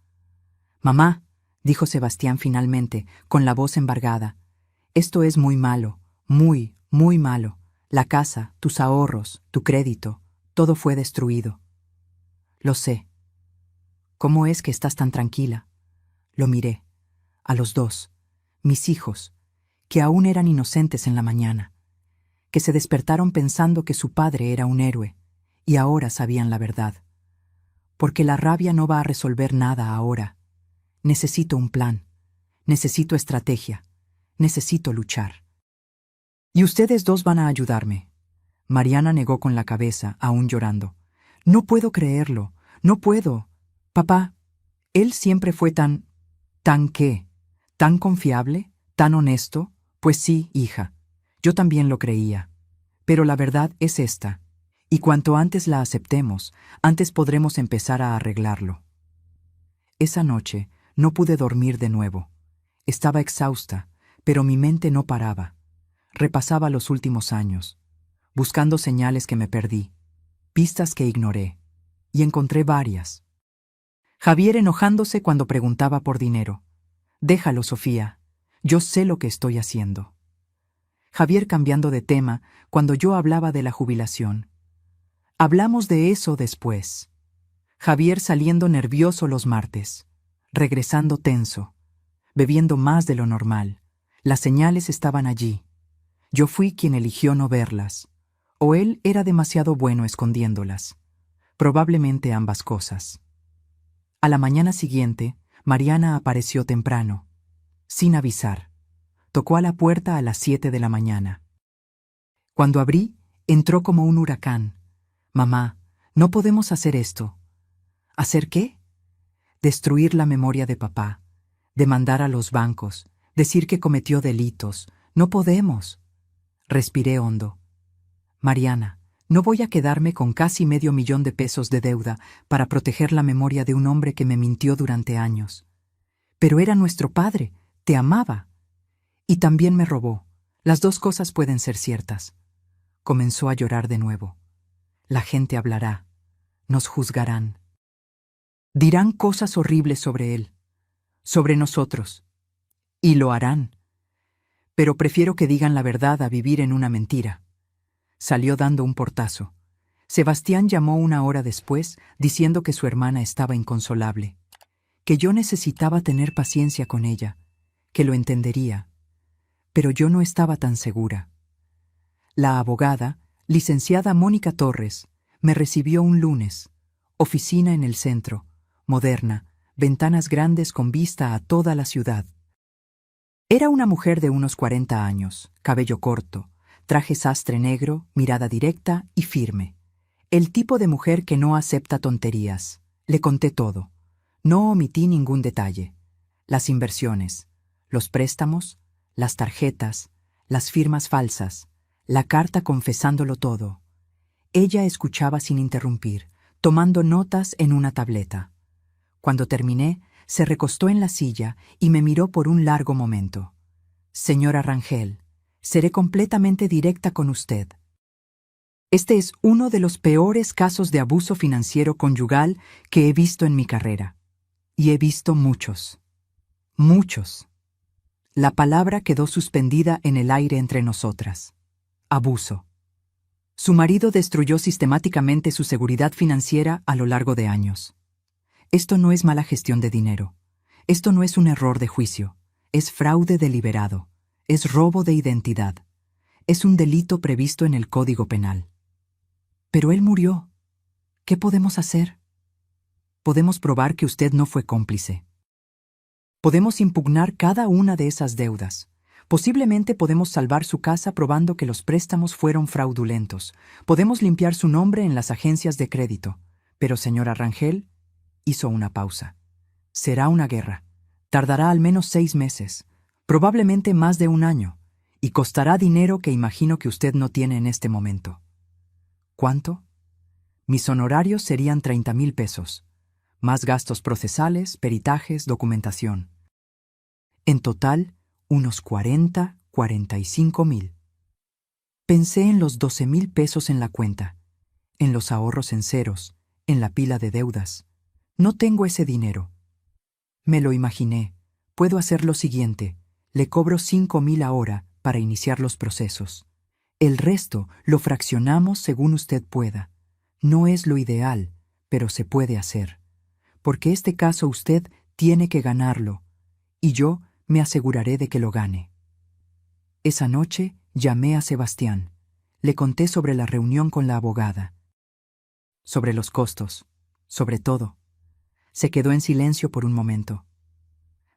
«Mamá», dijo Sebastián finalmente, con la voz embargada, «esto es muy malo, muy, muy malo. La casa, tus ahorros, tu crédito, todo fue destruido». «Lo sé». «¿Cómo es que estás tan tranquila?» Lo miré. A los dos, mis hijos, que aún eran inocentes en la mañana, que se despertaron pensando que su padre era un héroe, y ahora sabían la verdad. Porque la rabia no va a resolver nada ahora. Necesito un plan, necesito estrategia, necesito luchar. Y ustedes dos van a ayudarme. Mariana negó con la cabeza, aún llorando. No puedo creerlo, no puedo. Papá, él siempre fue ¿tan qué? ¿Tan confiable? ¿Tan honesto? Pues sí, hija, yo también lo creía. Pero la verdad es esta, y cuanto antes la aceptemos, antes podremos empezar a arreglarlo. Esa noche no pude dormir de nuevo. Estaba exhausta, pero mi mente no paraba. Repasaba los últimos años, buscando señales que me perdí, pistas que ignoré, y encontré varias. Javier enojándose cuando preguntaba por dinero. «Déjalo, Sofía, yo sé lo que estoy haciendo». Javier cambiando de tema cuando yo hablaba de la jubilación. «Hablamos de eso después». Javier saliendo nervioso los martes, regresando tenso, bebiendo más de lo normal. Las señales estaban allí. Yo fui quien eligió no verlas, o él era demasiado bueno escondiéndolas. Probablemente ambas cosas. A la mañana siguiente, Mariana apareció temprano, sin avisar. Tocó a la puerta a las 7 de la mañana. Cuando abrí, entró como un huracán. «Mamá, no podemos hacer esto». ¿Hacer qué? Destruir la memoria de papá, demandar a los bancos, decir que cometió delitos. No podemos. Respiré hondo. «Mariana, no voy a quedarme con casi $500,000 de deuda para proteger la memoria de un hombre que me mintió durante años. Pero era nuestro padre, te amaba. Y también me robó. Las dos cosas pueden ser ciertas». Comenzó a llorar de nuevo. «La gente hablará. Nos juzgarán. Dirán cosas horribles sobre él, sobre nosotros. Y lo harán. Pero prefiero que digan la verdad a vivir en una mentira». Salió dando un portazo. Sebastián llamó una hora después, diciendo que su hermana estaba inconsolable, que yo necesitaba tener paciencia con ella, que lo entendería. Pero yo no estaba tan segura. La abogada, licenciada Mónica Torres, me recibió un lunes. Oficina en el centro, moderna, ventanas grandes con vista a toda la ciudad. Era una mujer de unos 40 años, cabello corto, traje sastre negro, mirada directa y firme. El tipo de mujer que no acepta tonterías. Le conté todo. No omití ningún detalle. Las inversiones, los préstamos, las tarjetas, las firmas falsas, la carta confesándolo todo. Ella escuchaba sin interrumpir, tomando notas en una tableta. Cuando terminé, se recostó en la silla y me miró por un largo momento. «Señora Rangel, seré completamente directa con usted. Este es uno de los peores casos de abuso financiero conyugal que he visto en mi carrera. Y he visto muchos. Muchos». La palabra quedó suspendida en el aire entre nosotras. Abuso. Su marido destruyó sistemáticamente su seguridad financiera a lo largo de años. Esto no es mala gestión de dinero. Esto no es un error de juicio. Es fraude deliberado. Es robo de identidad. Es un delito previsto en el Código Penal. Pero él murió. ¿Qué podemos hacer? Podemos probar que usted no fue cómplice. Podemos impugnar cada una de esas deudas. Posiblemente podemos salvar su casa probando que los préstamos fueron fraudulentos. Podemos limpiar su nombre en las agencias de crédito. Pero, señora Rangel, hizo una pausa. Será una guerra. Tardará al menos 6 meses. Probablemente más de 1 año, y costará dinero que imagino que usted no tiene en este momento. ¿Cuánto? Mis honorarios serían 30,000 pesos, más gastos procesales, peritajes, documentación. En total, unos 45,000. Pensé en los 12,000 pesos en la cuenta, en los ahorros en ceros, en la pila de deudas. No tengo ese dinero. Me lo imaginé. Puedo hacer lo siguiente. Le cobro 5,000 ahora para iniciar los procesos. El resto lo fraccionamos según usted pueda. No es lo ideal, pero se puede hacer. Porque este caso usted tiene que ganarlo, y yo me aseguraré de que lo gane. Esa noche llamé a Sebastián. Le conté sobre la reunión con la abogada, sobre los costos, sobre todo. Se quedó en silencio por un momento.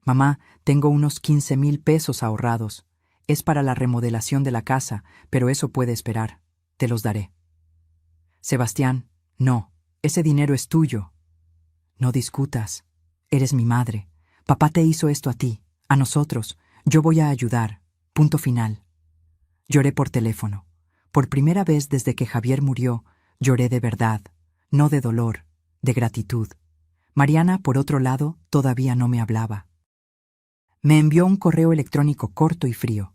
Mamá, tengo unos 15,000 pesos ahorrados. Es para la remodelación de la casa, pero eso puede esperar. Te los daré. Sebastián, no, ese dinero es tuyo. No discutas. Eres mi madre. Papá te hizo esto a ti, a nosotros. Yo voy a ayudar. Punto final. Lloré por teléfono. Por primera vez desde que Javier murió, lloré de verdad, no de dolor, de gratitud. Mariana, por otro lado, todavía no me hablaba. Me envió un correo electrónico corto y frío.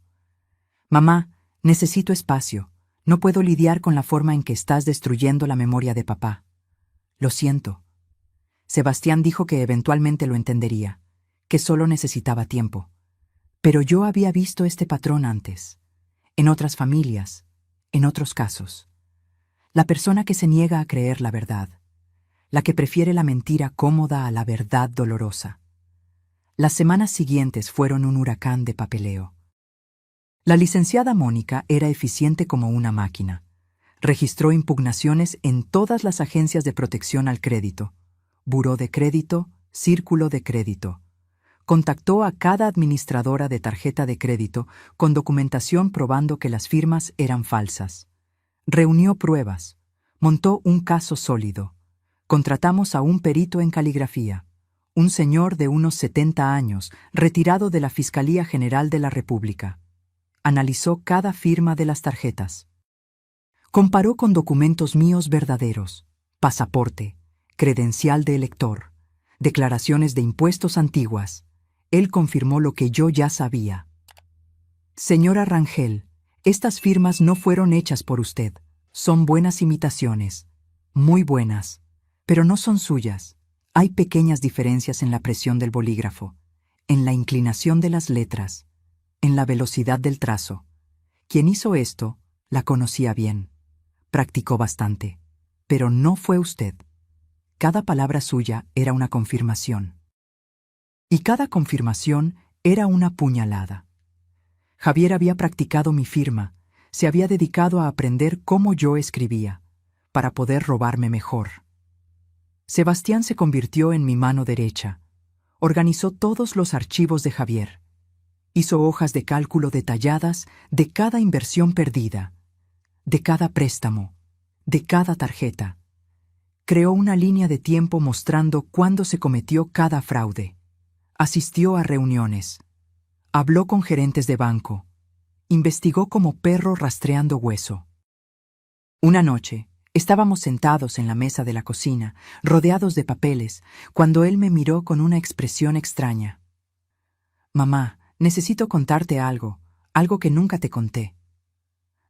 Mamá, necesito espacio. No puedo lidiar con la forma en que estás destruyendo la memoria de papá. Lo siento. Sebastián dijo que eventualmente lo entendería, que solo necesitaba tiempo. Pero yo había visto este patrón antes, en otras familias, en otros casos. La persona que se niega a creer la verdad, la que prefiere la mentira cómoda a la verdad dolorosa. Las semanas siguientes fueron un huracán de papeleo. La licenciada Mónica era eficiente como una máquina. Registró impugnaciones en todas las agencias de protección al crédito, buró de crédito, círculo de crédito. Contactó a cada administradora de tarjeta de crédito con documentación probando que las firmas eran falsas. Reunió pruebas. Montó un caso sólido. Contratamos a un perito en caligrafía, un señor de unos 70 años, retirado de la Fiscalía General de la República. Analizó cada firma de las tarjetas. Comparó con documentos míos verdaderos, pasaporte, credencial de elector, declaraciones de impuestos antiguas. Él confirmó lo que yo ya sabía. Señora Rangel, estas firmas no fueron hechas por usted. Son buenas imitaciones, muy buenas, pero no son suyas. Hay pequeñas diferencias en la presión del bolígrafo, en la inclinación de las letras, en la velocidad del trazo. Quien hizo esto, la conocía bien. Practicó bastante, pero no fue usted. Cada palabra suya era una confirmación. Y cada confirmación era una puñalada. Javier había practicado mi firma, se había dedicado a aprender cómo yo escribía, para poder robarme mejor. Sebastián se convirtió en mi mano derecha. Organizó todos los archivos de Javier. Hizo hojas de cálculo detalladas de cada inversión perdida, de cada préstamo, de cada tarjeta. Creó una línea de tiempo mostrando cuándo se cometió cada fraude. Asistió a reuniones. Habló con gerentes de banco. Investigó como perro rastreando hueso. Una noche, estábamos sentados en la mesa de la cocina, rodeados de papeles, cuando él me miró con una expresión extraña. Mamá, necesito contarte algo, algo que nunca te conté.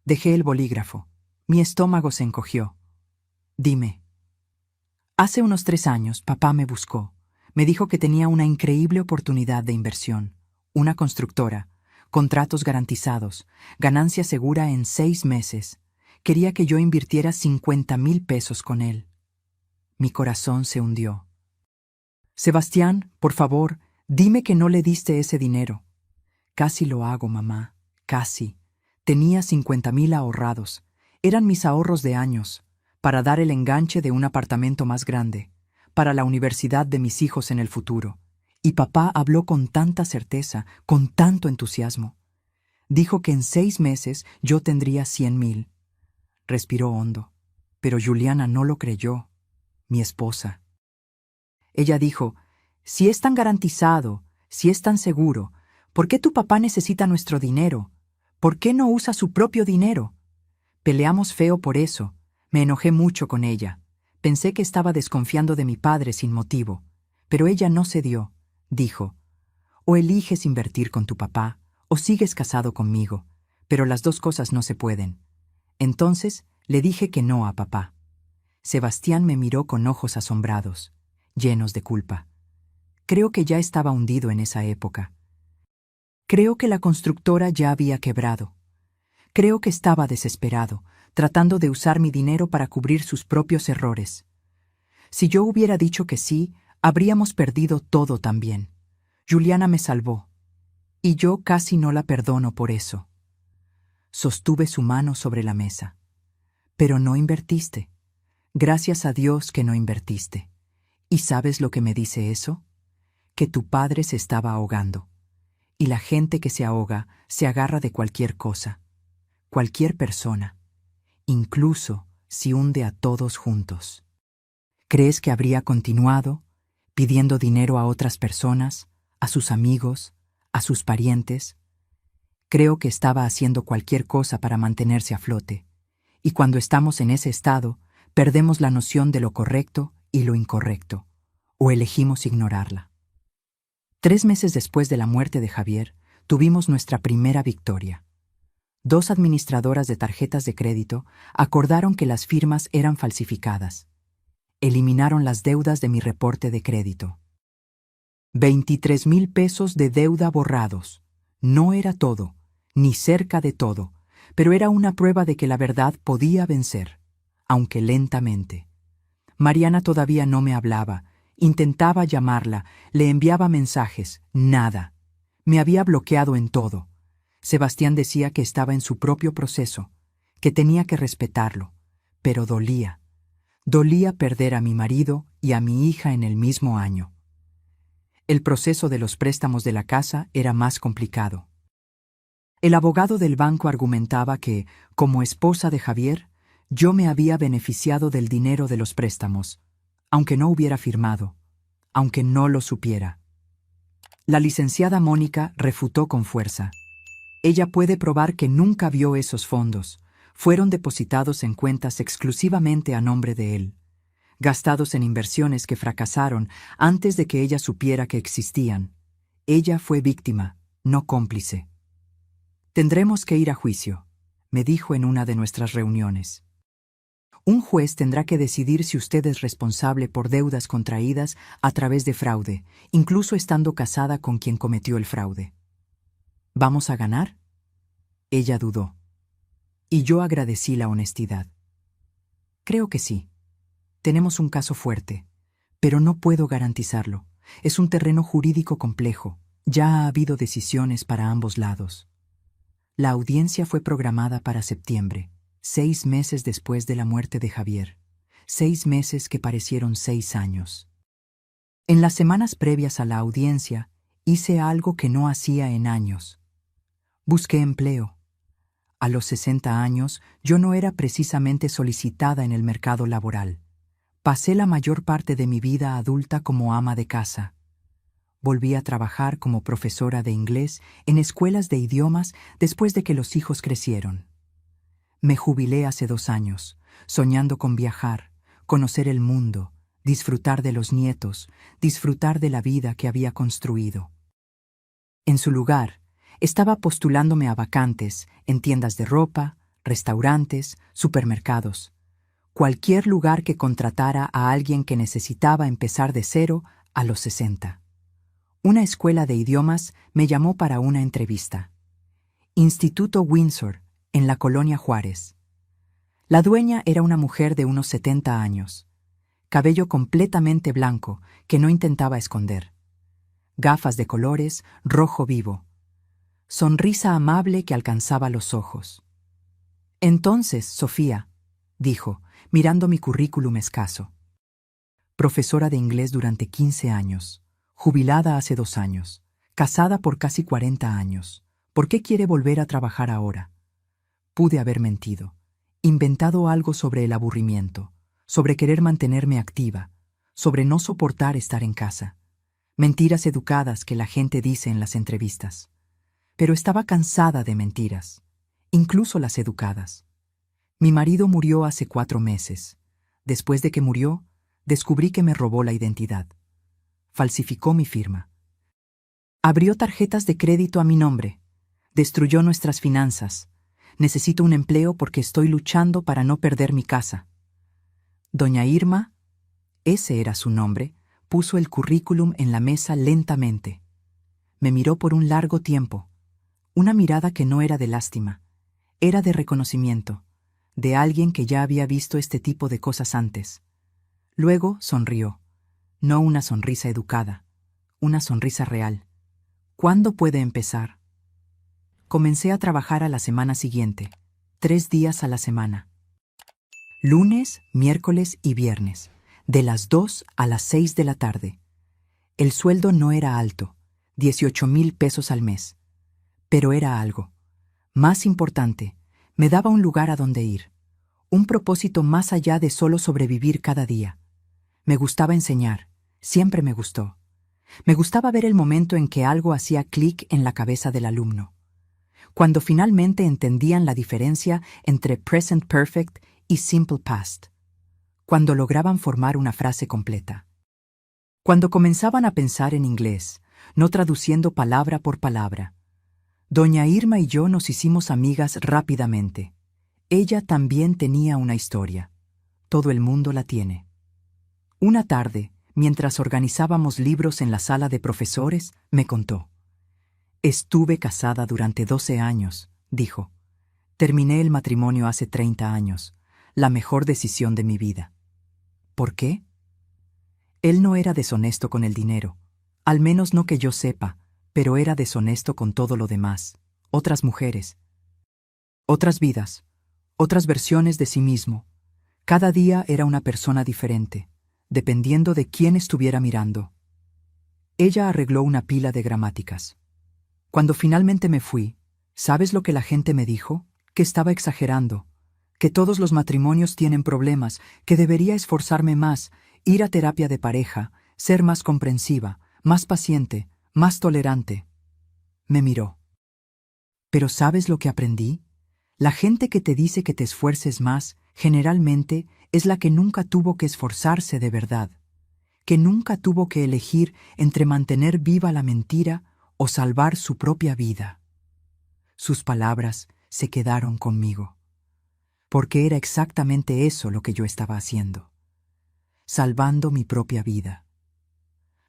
Dejé el bolígrafo. Mi estómago se encogió. Dime. Hace unos 3 años, papá me buscó. Me dijo que tenía una increíble oportunidad de inversión. Una constructora, contratos garantizados, ganancia segura en 6 meses. Quería que yo invirtiera 50,000 pesos con él. Mi corazón se hundió. Sebastián, por favor, dime que no le diste ese dinero. Casi lo hago, mamá, casi. Tenía 50,000 ahorrados. Eran mis ahorros de años, para dar el enganche de un apartamento más grande, para la universidad de mis hijos en el futuro. Y papá habló con tanta certeza, con tanto entusiasmo. Dijo que en 6 meses yo tendría 100,000. Respiró hondo, pero Juliana no lo creyó, mi esposa. Ella dijo, si es tan garantizado, si es tan seguro, ¿por qué tu papá necesita nuestro dinero? ¿Por qué no usa su propio dinero? Peleamos feo por eso. Me enojé mucho con ella. Pensé que estaba desconfiando de mi padre sin motivo, pero ella no cedió. Dijo, o eliges invertir con tu papá, o sigues casado conmigo, pero las dos cosas no se pueden. Entonces le dije que no a papá. Sebastián me miró con ojos asombrados, llenos de culpa. Creo que ya estaba hundido en esa época. Creo que la constructora ya había quebrado. Creo que estaba desesperado, tratando de usar mi dinero para cubrir sus propios errores. Si yo hubiera dicho que sí, habríamos perdido todo también. Juliana me salvó, y yo casi no la perdono por eso. Sostuve su mano sobre la mesa. Pero no invertiste. Gracias a Dios que no invertiste. ¿Y sabes lo que me dice eso? Que tu padre se estaba ahogando. Y la gente que se ahoga se agarra de cualquier cosa, cualquier persona, incluso si hunde a todos juntos. ¿Crees que habría continuado pidiendo dinero a otras personas, a sus amigos, a sus parientes? Creo que estaba haciendo cualquier cosa para mantenerse a flote, y cuando estamos en ese estado, perdemos la noción de lo correcto y lo incorrecto, o elegimos ignorarla. 3 meses después de la muerte de Javier, tuvimos nuestra primera victoria. 2 administradoras de tarjetas de crédito acordaron que las firmas eran falsificadas. Eliminaron las deudas de mi reporte de crédito. 23,000 pesos de deuda borrados. No era todo, ni cerca de todo, pero era una prueba de que la verdad podía vencer, aunque lentamente. Mariana todavía no me hablaba. Intentaba llamarla, le enviaba mensajes, nada. Me había bloqueado en todo. Sebastián decía que estaba en su propio proceso, que tenía que respetarlo, pero dolía. Dolía perder a mi marido y a mi hija en el mismo año. El proceso de los préstamos de la casa era más complicado. El abogado del banco argumentaba que, como esposa de Javier, yo me había beneficiado del dinero de los préstamos, aunque no hubiera firmado, aunque no lo supiera. La licenciada Mónica refutó con fuerza. Ella puede probar que nunca vio esos fondos. Fueron depositados en cuentas exclusivamente a nombre de él, gastados en inversiones que fracasaron antes de que ella supiera que existían. Ella fue víctima, no cómplice. Tendremos que ir a juicio, me dijo en una de nuestras reuniones. Un juez tendrá que decidir si usted es responsable por deudas contraídas a través de fraude, incluso estando casada con quien cometió el fraude. ¿Vamos a ganar? Ella dudó. Y yo agradecí la honestidad. Creo que sí. Tenemos un caso fuerte, pero no puedo garantizarlo. Es un terreno jurídico complejo. Ya ha habido decisiones para ambos lados. La audiencia fue programada para septiembre. 6 meses después de la muerte de Javier. 6 meses que parecieron 6 años. En las semanas previas a la audiencia, hice algo que no hacía en años. Busqué empleo. A los 60 años, yo no era precisamente solicitada en el mercado laboral. Pasé la mayor parte de mi vida adulta como ama de casa. Volví a trabajar como profesora de inglés en escuelas de idiomas después de que los hijos crecieron. Me jubilé hace 2 años, soñando con viajar, conocer el mundo, disfrutar de los nietos, disfrutar de la vida que había construido. En su lugar, estaba postulándome a vacantes en tiendas de ropa, restaurantes, supermercados, cualquier lugar que contratara a alguien que necesitaba empezar de cero a los 60. Una escuela de idiomas me llamó para una entrevista. Instituto Windsor, en la Colonia Juárez. La dueña era una mujer de unos 70 años, cabello completamente blanco que no intentaba esconder, gafas de colores rojo vivo, sonrisa amable que alcanzaba los ojos. Entonces, Sofía, dijo, mirando mi currículum escaso. Profesora de inglés durante 15 años, jubilada hace 2 años, casada por casi 40 años. ¿Por qué quiere volver a trabajar ahora? Pude haber mentido, inventado algo sobre el aburrimiento, sobre querer mantenerme activa, sobre no soportar estar en casa. Mentiras educadas que la gente dice en las entrevistas. Pero estaba cansada de mentiras, incluso las educadas. Mi marido murió hace 4 meses. Después de que murió, descubrí que me robó la identidad. Falsificó mi firma. Abrió tarjetas de crédito a mi nombre. Destruyó nuestras finanzas. Necesito un empleo porque estoy luchando para no perder mi casa. Doña Irma, ese era su nombre, puso el currículum en la mesa lentamente. Me miró por un largo tiempo. Una mirada que no era de lástima. Era de reconocimiento, de alguien que ya había visto este tipo de cosas antes. Luego sonrió. No una sonrisa educada, una sonrisa real. ¿Cuándo puede empezar? Comencé a trabajar a la semana siguiente, 3 días a la semana. Lunes, miércoles y viernes, de las 2 a las 6 de la tarde. El sueldo no era alto, 18,000 pesos al mes. Pero era algo. Más importante, me daba un lugar a donde ir. Un propósito más allá de solo sobrevivir cada día. Me gustaba enseñar, siempre me gustó. Me gustaba ver el momento en que algo hacía clic en la cabeza del alumno. Cuando finalmente entendían la diferencia entre present perfect y simple past. Cuando lograban formar una frase completa. Cuando comenzaban a pensar en inglés, no traduciendo palabra por palabra. Doña Irma y yo nos hicimos amigas rápidamente. Ella también tenía una historia. Todo el mundo la tiene. Una tarde, mientras organizábamos libros en la sala de profesores, me contó. Estuve casada durante 12 años, dijo. Terminé el matrimonio hace 30 años, la mejor decisión de mi vida. ¿Por qué? Él no era deshonesto con el dinero, al menos no que yo sepa, pero era deshonesto con todo lo demás. Otras mujeres. Otras vidas. Otras versiones de sí mismo. Cada día era una persona diferente, dependiendo de quién estuviera mirando. Ella arregló una pila de gramáticas. Cuando finalmente me fui, ¿sabes lo que la gente me dijo? Que estaba exagerando, que todos los matrimonios tienen problemas, que debería esforzarme más, ir a terapia de pareja, ser más comprensiva, más paciente, más tolerante. Me miró. ¿Pero sabes lo que aprendí? La gente que te dice que te esfuerces más, generalmente, es la que nunca tuvo que esforzarse de verdad, que nunca tuvo que elegir entre mantener viva la mentira o salvar su propia vida. Sus palabras se quedaron conmigo, porque era exactamente eso lo que yo estaba haciendo, salvando mi propia vida.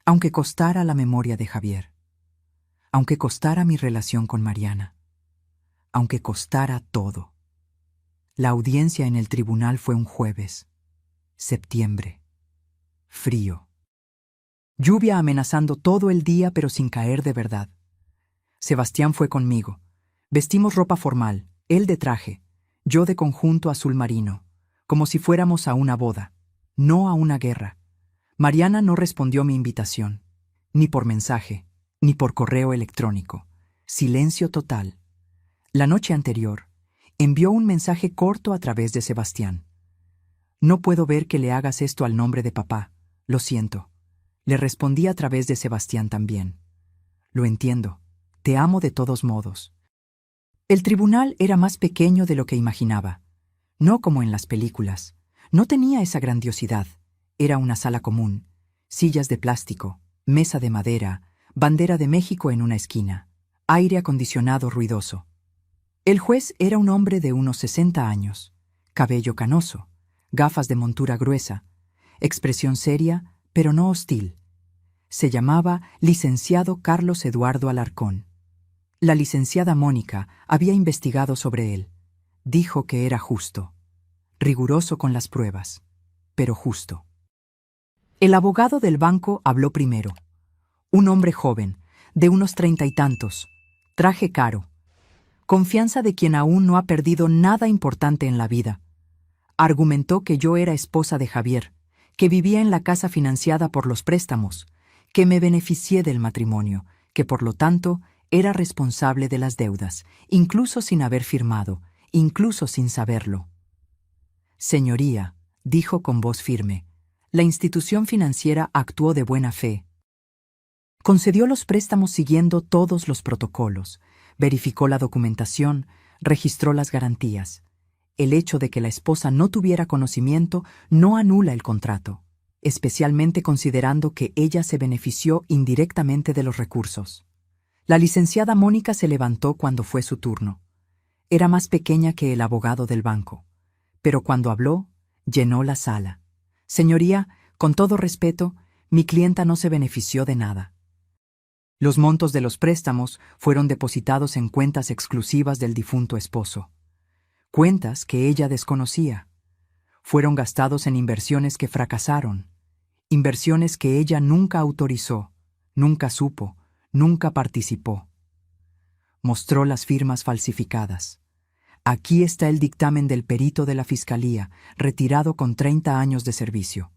Aunque costara la memoria de Javier, aunque costara mi relación con Mariana, aunque costara todo. La audiencia en el tribunal fue un jueves, septiembre, frío. Lluvia amenazando todo el día pero sin caer de verdad. Sebastián fue conmigo. Vestimos ropa formal, él de traje, yo de conjunto azul marino, como si fuéramos a una boda, no a una guerra. Mariana no respondió mi invitación, ni por mensaje, ni por correo electrónico. Silencio total. La noche anterior, envió un mensaje corto a través de Sebastián. No puedo ver que le hagas esto al nombre de papá, lo siento. Le respondí a través de Sebastián también. Lo entiendo, te amo de todos modos. El tribunal era más pequeño de lo que imaginaba. No como en las películas. No tenía esa grandiosidad. Era una sala común, sillas de plástico, mesa de madera, bandera de México en una esquina, aire acondicionado ruidoso. El juez era un hombre de unos 60 años, cabello canoso, gafas de montura gruesa, expresión seria, pero no hostil. Se llamaba licenciado Carlos Eduardo Alarcón. La licenciada Mónica había investigado sobre él. Dijo que era justo, riguroso con las pruebas, pero justo. El abogado del banco habló primero. Un hombre joven, de unos 30 y tantos, traje caro, confianza de quien aún no ha perdido nada importante en la vida. Argumentó que yo era esposa de Javier, que vivía en la casa financiada por los préstamos, que me beneficié del matrimonio, que por lo tanto era responsable de las deudas, incluso sin haber firmado, incluso sin saberlo. Señoría, dijo con voz firme, la institución financiera actuó de buena fe. Concedió los préstamos siguiendo todos los protocolos, verificó la documentación, registró las garantías. el hecho de que la esposa no tuviera conocimiento no anula el contrato, especialmente considerando que ella se benefició indirectamente de los recursos. La licenciada Mónica se levantó cuando fue su turno. Era más pequeña que el abogado del banco, pero cuando habló, llenó la sala. Señoría, con todo respeto, mi clienta no se benefició de nada. Los montos de los préstamos fueron depositados en cuentas exclusivas del difunto esposo. Cuentas que ella desconocía. Fueron gastados en inversiones que fracasaron. Inversiones que ella nunca autorizó, nunca supo, nunca participó. Mostró las firmas falsificadas. Aquí está el dictamen del perito de la Fiscalía, retirado con 30 años de servicio,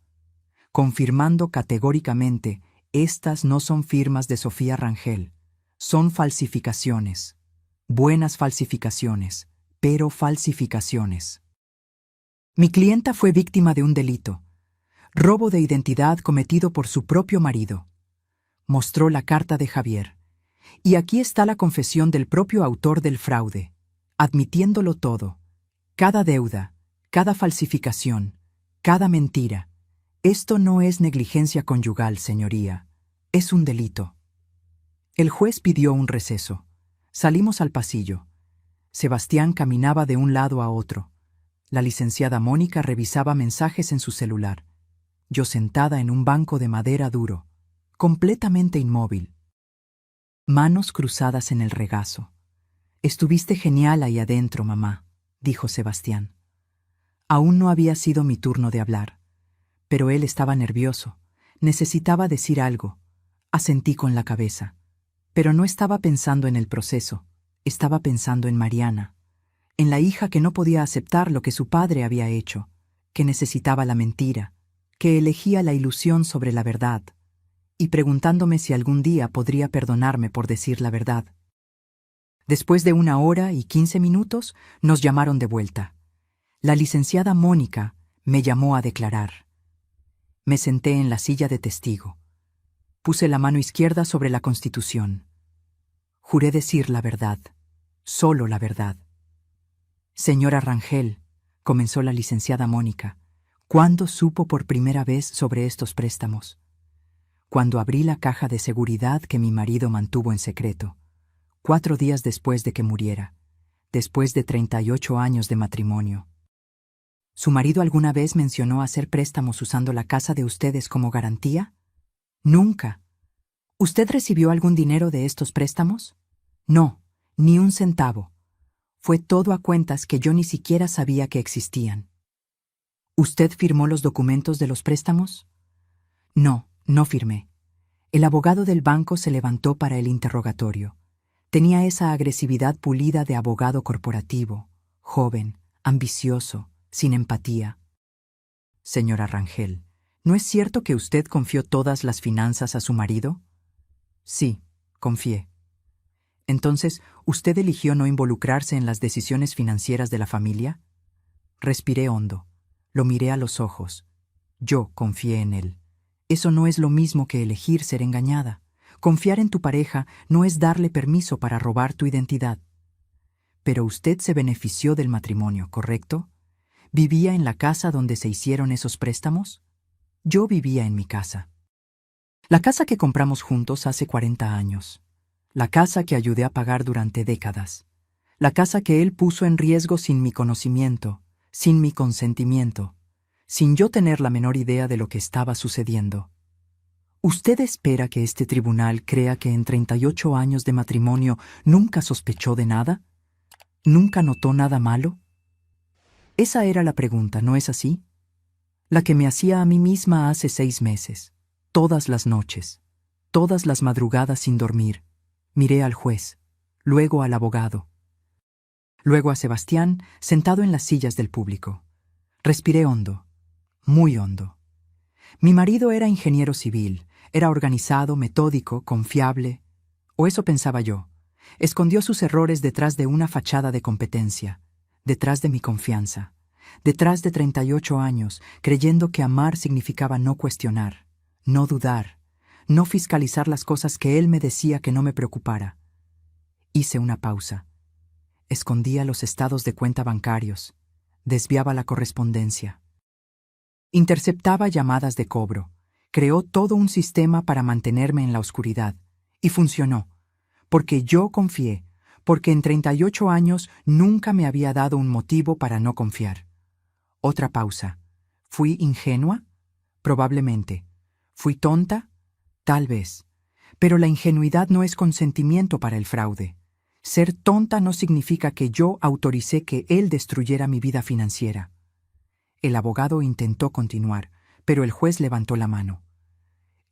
confirmando categóricamente: estas no son firmas de Sofía Rangel, son falsificaciones. Buenas falsificaciones, pero falsificaciones. Mi clienta fue víctima de un delito, robo de identidad cometido por su propio marido. Mostró la carta de Javier. Y aquí está la confesión del propio autor del fraude, admitiéndolo todo. Cada deuda, cada falsificación, cada mentira. Esto no es negligencia conyugal, señoría. Es un delito. El juez pidió un receso. Salimos al pasillo. Sebastián caminaba de un lado a otro. La licenciada Mónica revisaba mensajes en su celular. Yo sentada en un banco de madera duro, completamente inmóvil. Manos cruzadas en el regazo. Estuviste genial ahí adentro, mamá, dijo Sebastián. Aún no había sido mi turno de hablar, pero él estaba nervioso. Necesitaba decir algo. Asentí con la cabeza. Pero no estaba pensando en el proceso. Estaba pensando en Mariana, en la hija que no podía aceptar lo que su padre había hecho, que necesitaba la mentira, que elegía la ilusión sobre la verdad, y preguntándome si algún día podría perdonarme por decir la verdad. Después de 1 hora y 15 minutos, nos llamaron de vuelta. La licenciada Mónica me llamó a declarar. Me senté en la silla de testigo. Puse la mano izquierda sobre la Constitución. Juré decir la verdad, solo la verdad. Señora Rangel, comenzó la licenciada Mónica, ¿cuándo supo por primera vez sobre estos préstamos? Cuando abrí la caja de seguridad que mi marido mantuvo en secreto, 4 días después de que muriera, después de 38 años de matrimonio. ¿Su marido alguna vez mencionó hacer préstamos usando la casa de ustedes como garantía? Nunca. ¿Usted recibió algún dinero de estos préstamos? No, ni un centavo. Fue todo a cuentas que yo ni siquiera sabía que existían. ¿Usted firmó los documentos de los préstamos? No, no firmé. El abogado del banco se levantó para el interrogatorio. Tenía esa agresividad pulida de abogado corporativo, joven, ambicioso, sin empatía. Señora Rangel, ¿no es cierto que usted confió todas las finanzas a su marido? Sí, confié. Entonces, ¿usted eligió no involucrarse en las decisiones financieras de la familia? Respiré hondo. Lo miré a los ojos. Yo confié en él. Eso no es lo mismo que elegir ser engañada. Confiar en tu pareja no es darle permiso para robar tu identidad. Pero usted se benefició del matrimonio, ¿correcto? ¿Vivía en la casa donde se hicieron esos préstamos? Yo vivía en mi casa. La casa que compramos juntos hace 40 años. La casa que ayudé a pagar durante décadas. La casa que él puso en riesgo sin mi conocimiento, sin mi consentimiento, sin yo tener la menor idea de lo que estaba sucediendo. ¿Usted espera que este tribunal crea que en 38 años de matrimonio nunca sospechó de nada? ¿Nunca notó nada malo? Esa era la pregunta, ¿no es así? La que me hacía a mí misma hace 6 meses. Todas las noches, todas las madrugadas sin dormir, miré al juez, luego al abogado, luego a Sebastián sentado en las sillas del público. Respiré hondo, muy hondo. Mi marido era ingeniero civil, era organizado, metódico, confiable, o eso pensaba yo. Escondió sus errores detrás de una fachada de competencia, detrás de mi confianza, detrás de 38 años, creyendo que amar significaba no cuestionar, no dudar, no fiscalizar las cosas que él me decía que no me preocupara. Hice una pausa. Escondía los estados de cuenta bancarios. desviaba la correspondencia. Interceptaba llamadas de cobro. Creó todo un sistema para mantenerme en la oscuridad. Y funcionó. Porque yo confié. Porque en 38 años nunca me había dado un motivo para no confiar. Otra pausa. ¿Fui ingenua? Probablemente. ¿Fui tonta? Tal vez. Pero la ingenuidad no es consentimiento para el fraude. Ser tonta no significa que yo autoricé que él destruyera mi vida financiera. El abogado intentó continuar, pero el juez levantó la mano.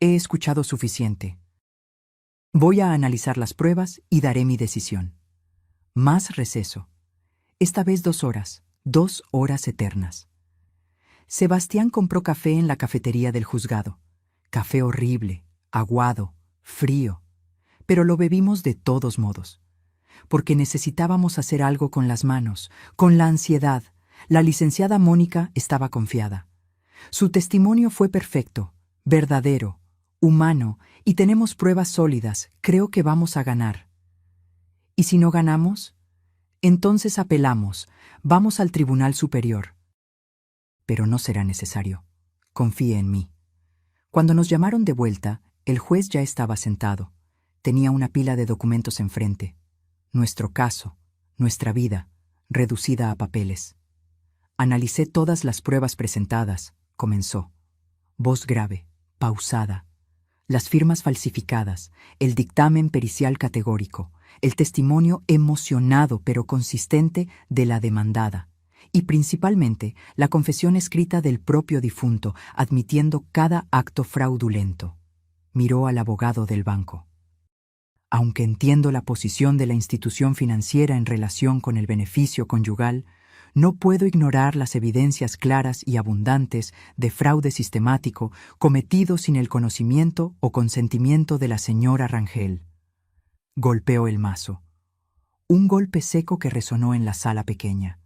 He escuchado suficiente. Voy a analizar las pruebas y daré mi decisión. Más receso. Esta vez 2 horas, 2 horas eternas. Sebastián compró café en la cafetería del juzgado. Café horrible, aguado, frío. Pero lo bebimos de todos modos. Porque necesitábamos hacer algo con las manos, con la ansiedad. La licenciada Mónica estaba confiada. Su testimonio fue perfecto, verdadero, humano, y tenemos pruebas sólidas. Creo que vamos a ganar. ¿Y si no ganamos? Entonces apelamos, vamos al Tribunal Superior. Pero no será necesario. Confíe en mí. Cuando nos llamaron de vuelta, el juez ya estaba sentado. Tenía una pila de documentos enfrente. Nuestro caso, nuestra vida, reducida a papeles. Analicé todas las pruebas presentadas, comenzó. Voz grave, pausada. Las firmas falsificadas, el dictamen pericial categórico, el testimonio emocionado pero consistente de la demandada, y principalmente la confesión escrita del propio difunto, admitiendo cada acto fraudulento. Miró al abogado del banco. Aunque entiendo la posición de la institución financiera en relación con el beneficio conyugal, no puedo ignorar las evidencias claras y abundantes de fraude sistemático cometido sin el conocimiento o consentimiento de la señora Rangel. Golpeó el mazo. Un golpe seco que resonó en la sala pequeña.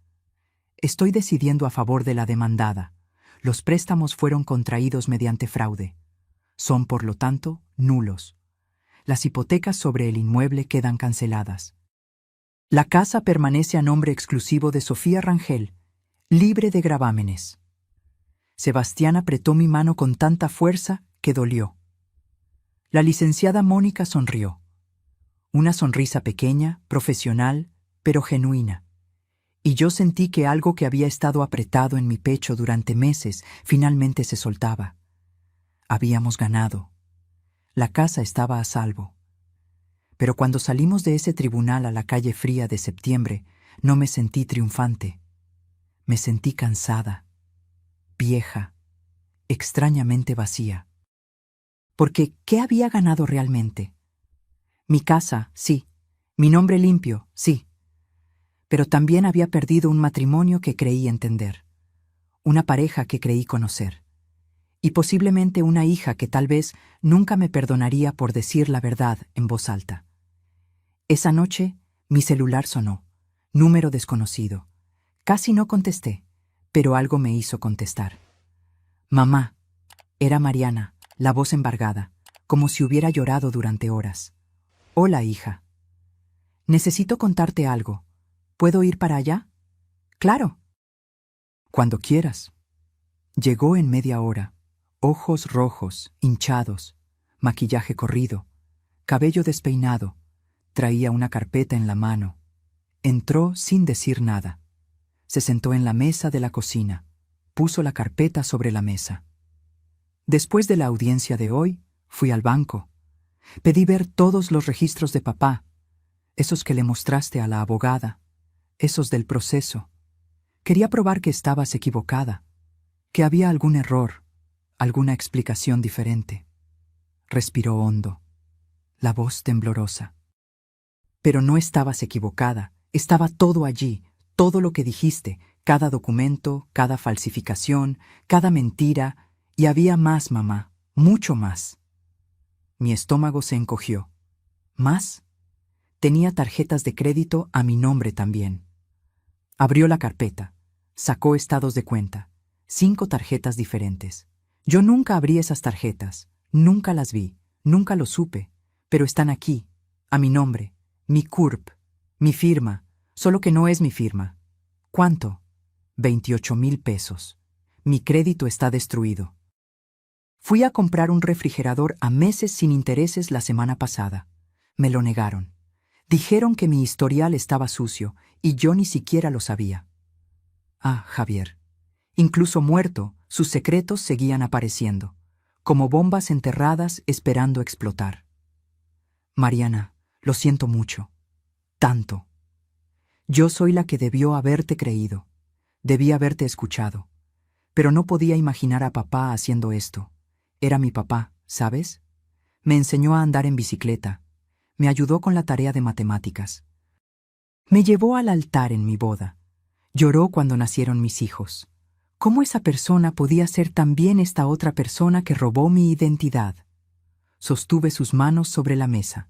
Estoy decidiendo a favor de la demandada. Los préstamos fueron contraídos mediante fraude. Son, por lo tanto, nulos. Las hipotecas sobre el inmueble quedan canceladas. La casa permanece a nombre exclusivo de Sofía Rangel, libre de gravámenes. Sebastián apretó mi mano con tanta fuerza que dolió. La licenciada Mónica sonrió. Una sonrisa pequeña, profesional, pero genuina. Y yo sentí que algo que había estado apretado en mi pecho durante meses finalmente se soltaba. Habíamos ganado. La casa estaba a salvo. Pero cuando salimos de ese tribunal a la calle fría de septiembre, no me sentí triunfante. Me sentí cansada, vieja, extrañamente vacía. Porque, ¿qué había ganado realmente? Mi casa, sí. Mi nombre limpio, sí. Pero también había perdido un matrimonio que creí entender. Una pareja que creí conocer. Y posiblemente una hija que tal vez nunca me perdonaría por decir la verdad en voz alta. Esa noche, mi celular sonó. Número desconocido. Casi no contesté, pero algo me hizo contestar. Mamá. Era Mariana, la voz embargada, como si hubiera llorado durante horas. Hola, hija. Necesito contarte algo. ¿Puedo ir para allá? Claro. Cuando quieras. Llegó en media hora. Ojos rojos, hinchados, maquillaje corrido, cabello despeinado, traía una carpeta en la mano. Entró sin decir nada. Se sentó en la mesa de la cocina, puso la carpeta sobre la mesa. Después de la audiencia de hoy, fui al banco. Pedí ver todos los registros de papá, esos que le mostraste a la abogada, esos del proceso. Quería probar que estabas equivocada, que había algún error, alguna explicación diferente. Respiró hondo, la voz temblorosa. Pero no estabas equivocada, estaba todo allí, todo lo que dijiste, cada documento, cada falsificación, cada mentira, y había más, mamá, mucho más. Mi estómago se encogió. ¿Más? Tenía tarjetas de crédito a mi nombre también. Abrió la carpeta, sacó estados de cuenta, 5 tarjetas diferentes. Yo nunca abrí esas tarjetas, nunca las vi, nunca lo supe, pero están aquí, a mi nombre, mi CURP, mi firma, solo que no es mi firma. ¿Cuánto? 28,000 pesos. Mi crédito está destruido. Fui a comprar un refrigerador a meses sin intereses la semana pasada. Me lo negaron. Dijeron que mi historial estaba sucio y yo ni siquiera lo sabía. Ah, Javier. Incluso muerto, sus secretos seguían apareciendo, como bombas enterradas esperando explotar. Mariana, lo siento mucho. Tanto. Yo soy la que debió haberte creído. Debí haberte escuchado. Pero no podía imaginar a papá haciendo esto. Era mi papá, ¿sabes? Me enseñó a andar en bicicleta. Me ayudó con la tarea de matemáticas. Me llevó al altar en mi boda. Lloró cuando nacieron mis hijos. ¿Cómo esa persona podía ser también esta otra persona que robó mi identidad? Sostuve sus manos sobre la mesa.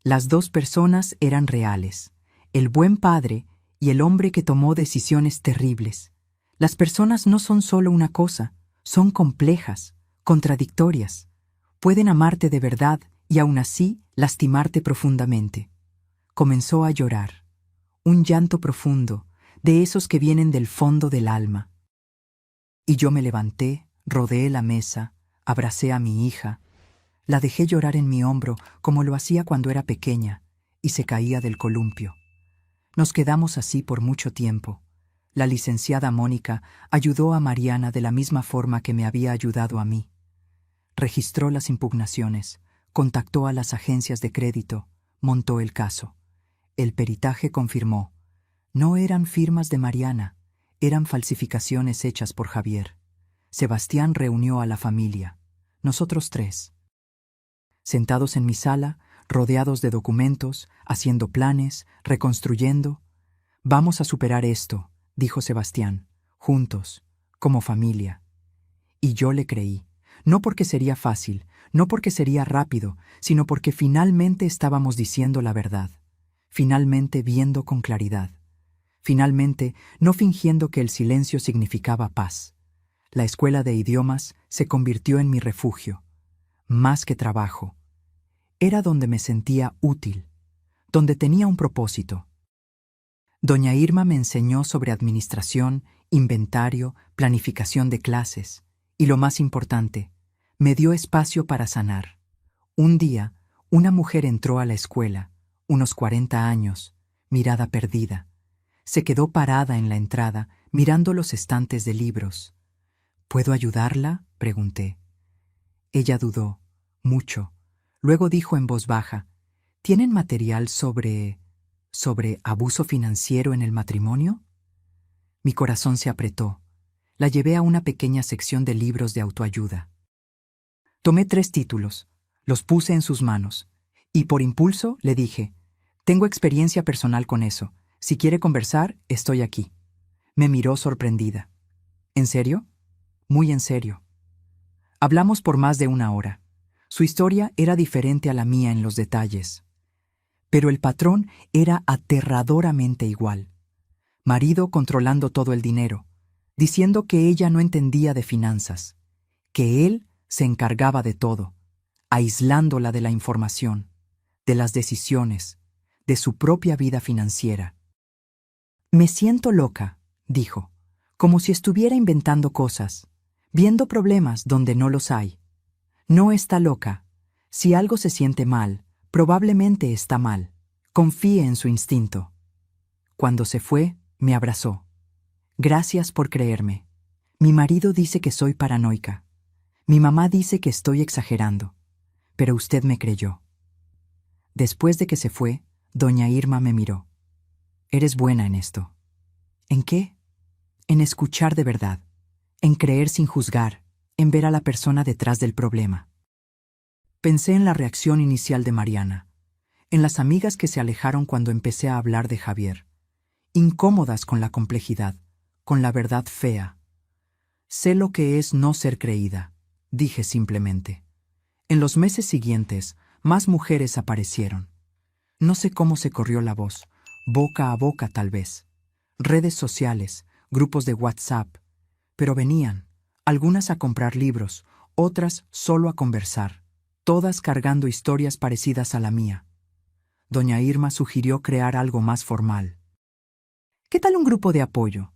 Las dos personas eran reales, el buen padre y el hombre que tomó decisiones terribles. Las personas no son solo una cosa, son complejas, contradictorias. Pueden amarte de verdad y aún así lastimarte profundamente. Comenzó a llorar, un llanto profundo, de esos que vienen del fondo del alma. Y yo me levanté, rodeé la mesa, abracé a mi hija, la dejé llorar en mi hombro como lo hacía cuando era pequeña, y se caía del columpio. Nos quedamos así por mucho tiempo. La licenciada Mónica ayudó a Mariana de la misma forma que me había ayudado a mí. Registró las impugnaciones, contactó a las agencias de crédito, montó el caso. El peritaje confirmó. No eran firmas de Mariana, eran falsificaciones hechas por Javier. Sebastián reunió a la familia, nosotros tres. Sentados en mi sala, rodeados de documentos, haciendo planes, reconstruyendo. Vamos a superar esto, dijo Sebastián, juntos, como familia. Y yo le creí, no porque sería fácil, no porque sería rápido, sino porque finalmente estábamos diciendo la verdad, finalmente viendo con claridad, finalmente no fingiendo que el silencio significaba paz. La escuela de idiomas se convirtió en mi refugio, más que trabajo. Era donde me sentía útil, donde tenía un propósito. Doña Irma me enseñó sobre administración, inventario, planificación de clases, y lo más importante, me dio espacio para sanar. Un día, una mujer entró a la escuela, unos 40 años, mirada perdida. Se quedó parada en la entrada, mirando los estantes de libros. ¿Puedo ayudarla?, pregunté. Ella dudó, mucho. Luego dijo en voz baja, ¿tienen material sobre abuso financiero en el matrimonio? Mi corazón se apretó. La llevé a una pequeña sección de libros de autoayuda. Tomé 3 títulos, los puse en sus manos, y por impulso le dije, tengo experiencia personal con eso. Si quiere conversar, estoy aquí. Me miró sorprendida. ¿En serio? Muy en serio. Hablamos por más de 1 hora. Su historia era diferente a la mía en los detalles. Pero el patrón era aterradoramente igual. Marido controlando todo el dinero, diciendo que ella no entendía de finanzas, que él se encargaba de todo, aislándola de la información, de las decisiones, de su propia vida financiera. Me siento loca, dijo, como si estuviera inventando cosas, viendo problemas donde no los hay. No está loca. Si algo se siente mal, probablemente está mal. Confíe en su instinto. Cuando se fue, me abrazó. Gracias por creerme. Mi marido dice que soy paranoica. Mi mamá dice que estoy exagerando. Pero usted me creyó. Después de que se fue, doña Irma me miró. Eres buena en esto. ¿En qué? En escuchar de verdad, en creer sin juzgar, en ver a la persona detrás del problema. Pensé en la reacción inicial de Mariana, en las amigas que se alejaron cuando empecé a hablar de Javier, incómodas con la complejidad, con la verdad fea. Sé lo que es no ser creída, dije simplemente. En los meses siguientes, más mujeres aparecieron. No sé cómo se corrió la voz, boca a boca tal vez. Redes sociales, grupos de WhatsApp. Pero venían, algunas a comprar libros, otras solo a conversar, todas cargando historias parecidas a la mía. Doña Irma sugirió crear algo más formal. ¿Qué tal un grupo de apoyo?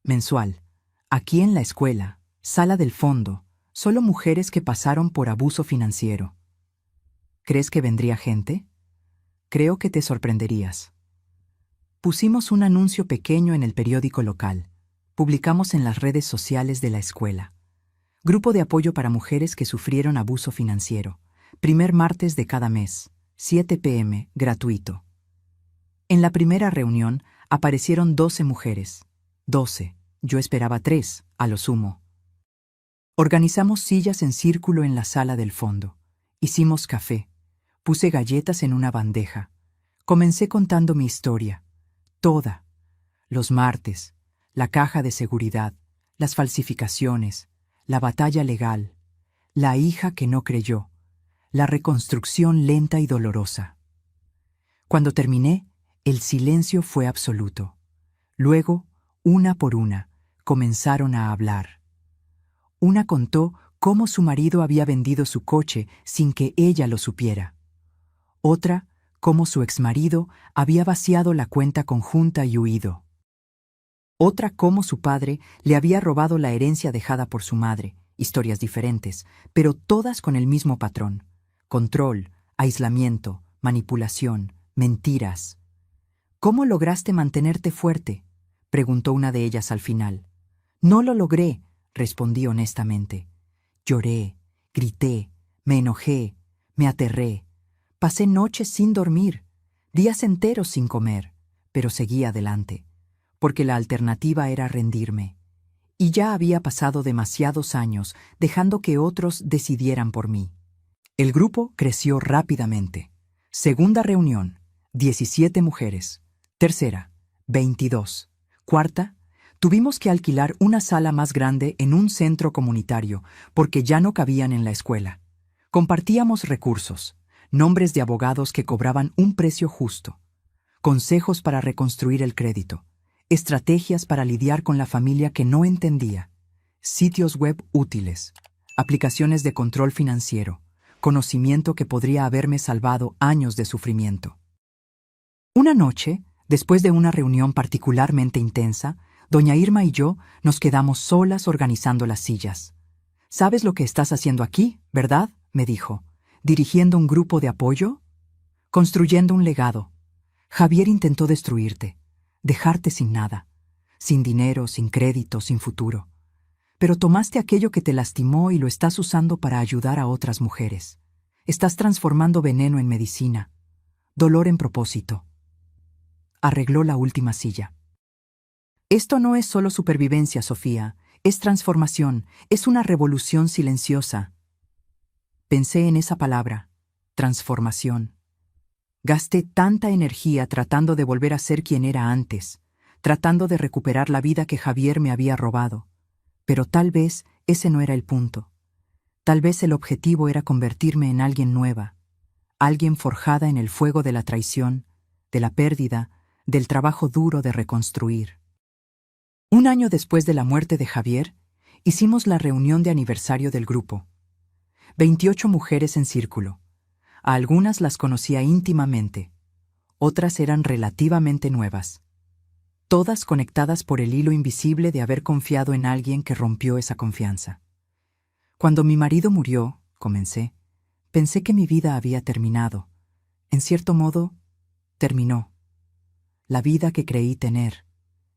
mensual. Aquí en la escuela, sala del fondo, solo mujeres que pasaron por abuso financiero. ¿Crees que vendría gente? Creo que te sorprenderías. Pusimos un anuncio pequeño en el periódico local. Publicamos en las redes sociales de la escuela. Grupo de apoyo para mujeres que sufrieron abuso financiero. Primer martes de cada mes, 7 p.m., gratuito. En la primera reunión aparecieron 12 mujeres. 12. Yo esperaba 3, a lo sumo. Organizamos sillas en círculo en la sala del fondo. Hicimos café. Puse galletas en una bandeja. Comencé contando mi historia. Toda. Los martes, la caja de seguridad, las falsificaciones, la batalla legal, la hija que no creyó, la reconstrucción lenta y dolorosa. Cuando terminé, el silencio fue absoluto. Luego, una por una, comenzaron a hablar. Una contó cómo su marido había vendido su coche sin que ella lo supiera. Otra, cómo su exmarido había vaciado la cuenta conjunta y huido. Otra, cómo su padre le había robado la herencia dejada por su madre. Historias diferentes, pero todas con el mismo patrón. Control, aislamiento, manipulación, mentiras. ¿Cómo lograste mantenerte fuerte?, preguntó una de ellas al final. No lo logré, respondí honestamente. Lloré, grité, me enojé, me aterré. Pasé noches sin dormir, días enteros sin comer, pero seguí adelante, porque la alternativa era rendirme. Y ya había pasado demasiados años dejando que otros decidieran por mí. El grupo creció rápidamente. Segunda reunión, 17 mujeres. Tercera, 22. Cuarta, tuvimos que alquilar una sala más grande en un centro comunitario porque ya no cabían en la escuela. Compartíamos recursos, nombres de abogados que cobraban un precio justo, consejos para reconstruir el crédito, estrategias para lidiar con la familia que no entendía, sitios web útiles, aplicaciones de control financiero, conocimiento que podría haberme salvado años de sufrimiento. Una noche, después de una reunión particularmente intensa, doña Irma y yo nos quedamos solas organizando las sillas. «¿Sabes lo que estás haciendo aquí, verdad?», me dijo. «¿Dirigiendo un grupo de apoyo? Construyendo un legado. Javier intentó destruirte, dejarte sin nada, sin dinero, sin crédito, sin futuro. Pero tomaste aquello que te lastimó y lo estás usando para ayudar a otras mujeres. Estás transformando veneno en medicina, dolor en propósito». Arregló la última silla. «Esto no es solo supervivencia, Sofía, es transformación, es una revolución silenciosa». Pensé en esa palabra, transformación. Gasté tanta energía tratando de volver a ser quien era antes, tratando de recuperar la vida que Javier me había robado. Pero tal vez ese no era el punto. Tal vez el objetivo era convertirme en alguien nueva, alguien forjada en el fuego de la traición, de la pérdida, del trabajo duro de reconstruir. Un año después de la muerte de Javier, hicimos la reunión de aniversario del grupo. 28 mujeres en círculo. A algunas las conocía íntimamente, otras eran relativamente nuevas. Todas conectadas por el hilo invisible de haber confiado en alguien que rompió esa confianza. Cuando mi marido murió, comencé, pensé que mi vida había terminado. En cierto modo, terminó. La vida que creí tener,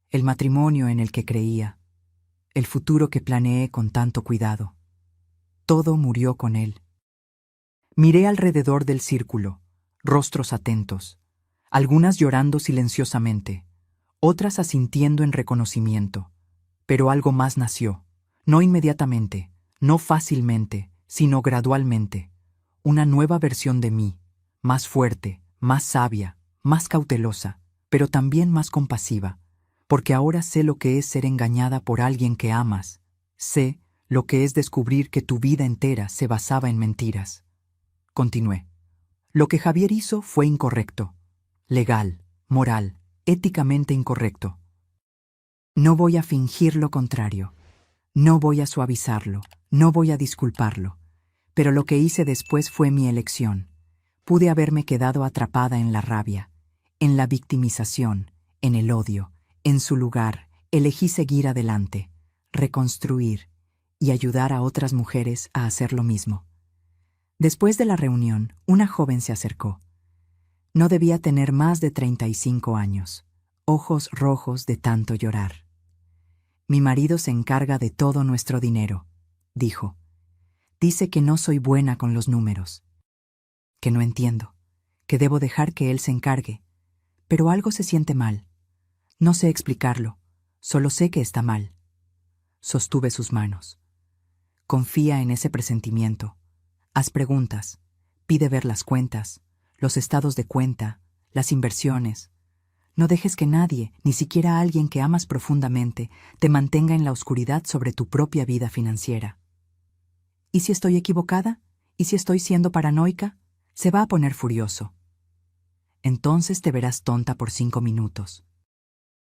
el matrimonio en el que creía, el futuro que planeé con tanto cuidado. Todo murió con él. Miré alrededor del círculo, rostros atentos, algunas llorando silenciosamente, otras asintiendo en reconocimiento. Pero algo más nació, no inmediatamente, no fácilmente, sino gradualmente. Una nueva versión de mí, más fuerte, más sabia, más cautelosa, pero también más compasiva, porque ahora sé lo que es ser engañada por alguien que amas. Sé lo que es descubrir que tu vida entera se basaba en mentiras. Continué. Lo que Javier hizo fue incorrecto, legal, moral, éticamente incorrecto. No voy a fingir lo contrario, no voy a suavizarlo, no voy a disculparlo, pero lo que hice después fue mi elección. Pude haberme quedado atrapada en la rabia, en la victimización, en el odio, en su lugar, Elegí seguir adelante, reconstruir y ayudar a otras mujeres a hacer lo mismo. Después de la reunión, una joven se acercó. No debía tener más de 35 años, ojos rojos de tanto llorar. Mi marido se encarga de todo nuestro dinero, dijo. Dice que no soy buena con los números, que no entiendo, que debo dejar que él se encargue, pero algo se siente mal. No sé explicarlo, solo sé que está mal. Sostuve sus manos. Confía en ese presentimiento. Haz preguntas, pide ver las cuentas, los estados de cuenta, las inversiones. No dejes que nadie, ni siquiera alguien que amas profundamente, te mantenga en la oscuridad sobre tu propia vida financiera. ¿Y si estoy equivocada? ¿Y si estoy siendo paranoica? Se va a poner furioso. Entonces te verás tonta por 5 minutos.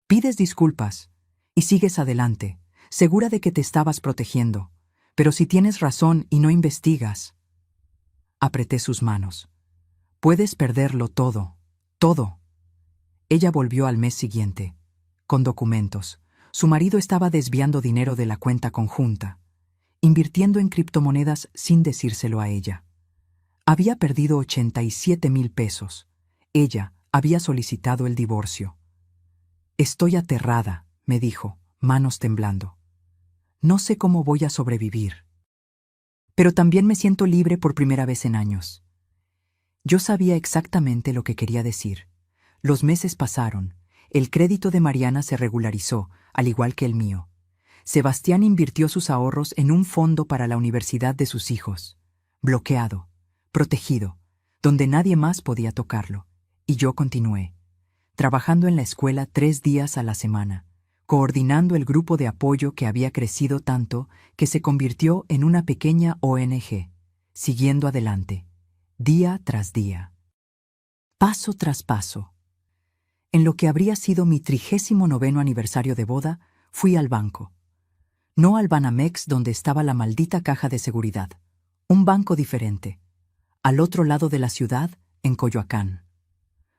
Pides disculpas y sigues adelante, segura de que te estabas protegiendo. Pero si tienes razón y no investigas... Apreté sus manos. Puedes perderlo todo, todo. Ella volvió al mes siguiente, con documentos. Su marido estaba desviando dinero de la cuenta conjunta, invirtiendo en criptomonedas sin decírselo a ella. Había perdido 87,000 pesos. Ella había solicitado el divorcio. Estoy aterrada, me dijo, manos temblando. No sé cómo voy a sobrevivir. Pero también me siento libre por primera vez en años. Yo sabía exactamente lo que quería decir. Los meses pasaron. El crédito de Mariana se regularizó, al igual que el mío. Sebastián invirtió sus ahorros en un fondo para la universidad de sus hijos. Bloqueado, protegido, donde nadie más podía tocarlo. Y yo continué, trabajando en la escuela 3 días a la semana, coordinando el grupo de apoyo que había crecido tanto que se convirtió en una pequeña ONG, siguiendo adelante, día tras día, paso tras paso. En lo que habría sido mi 39º aniversario de boda, fui al banco. No al Banamex donde estaba la maldita caja de seguridad, un banco diferente, al otro lado de la ciudad, en Coyoacán,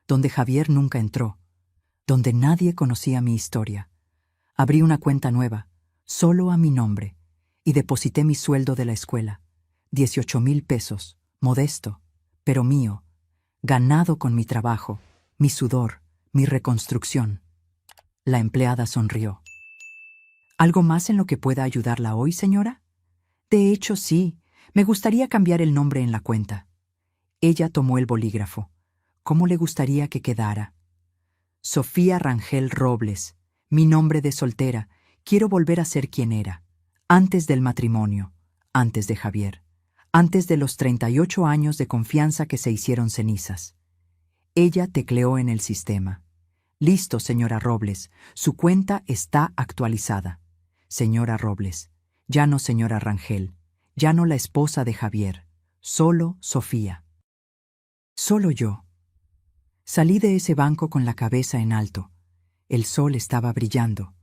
donde Javier nunca entró, donde nadie conocía mi historia. Abrí una cuenta nueva, solo a mi nombre, y deposité mi sueldo de la escuela, 18,000 pesos, modesto, pero mío, ganado con mi trabajo, mi sudor, mi reconstrucción. La empleada sonrió. ¿Algo más en lo que pueda ayudarla hoy, señora? De hecho, sí, me gustaría cambiar el nombre en la cuenta. Ella tomó el bolígrafo. ¿Cómo le gustaría que quedara? Sofía Rangel Robles. Mi nombre de soltera, quiero volver a ser quien era, antes del matrimonio, antes de Javier, antes de los 38 años de confianza que se hicieron cenizas. Ella tecleó en el sistema. Listo, señora Robles, su cuenta está actualizada. Señora Robles, ya no señora Rangel, ya no la esposa de Javier, solo Sofía. Solo yo. Salí de ese banco con la cabeza en alto. El sol estaba brillando.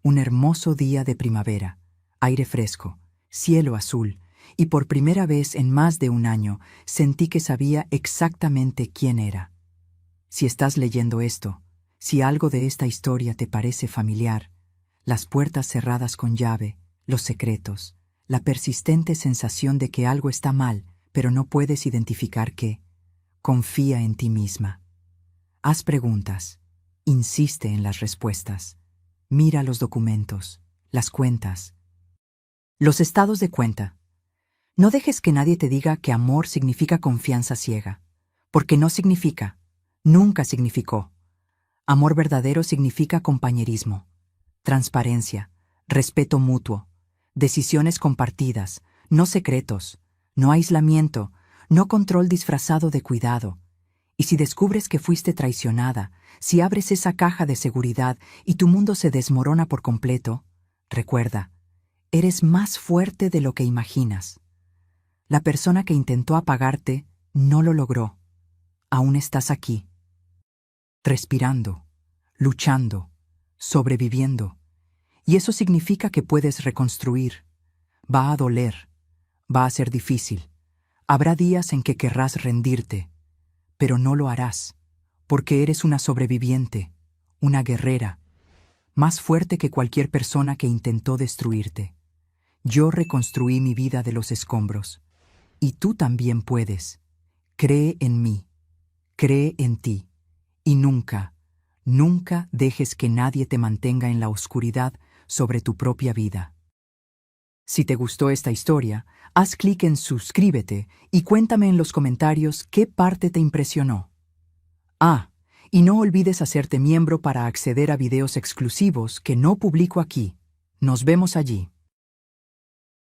Un hermoso día de primavera, aire fresco, cielo azul, y por primera vez en más de un año sentí que sabía exactamente quién era. Si estás leyendo esto, si algo de esta historia te parece familiar, las puertas cerradas con llave, los secretos, la persistente sensación de que algo está mal, pero no puedes identificar qué, confía en ti misma. Haz preguntas. Insiste en las respuestas. Mira los documentos, las cuentas. Los estados de cuenta. No dejes que nadie te diga que amor significa confianza ciega, porque no significa, nunca significó. Amor verdadero significa compañerismo, transparencia, respeto mutuo, decisiones compartidas, no secretos, no aislamiento, no control disfrazado de cuidado. Y si descubres que fuiste traicionada, si abres esa caja de seguridad y tu mundo se desmorona por completo, recuerda, eres más fuerte de lo que imaginas. La persona que intentó apagarte no lo logró. Aún estás aquí, respirando, luchando, sobreviviendo. Y eso significa que puedes reconstruir. Va a doler, va a ser difícil. Habrá días en que querrás rendirte, pero no lo harás, porque eres una sobreviviente, una guerrera, más fuerte que cualquier persona que intentó destruirte. Yo reconstruí mi vida de los escombros. Y tú también puedes. Cree en mí. Cree en ti. Y nunca, nunca dejes que nadie te mantenga en la oscuridad sobre tu propia vida. Si te gustó esta historia, haz clic en suscríbete y cuéntame en los comentarios qué parte te impresionó. Y no olvides hacerte miembro para acceder a videos exclusivos que no publico aquí. Nos vemos allí.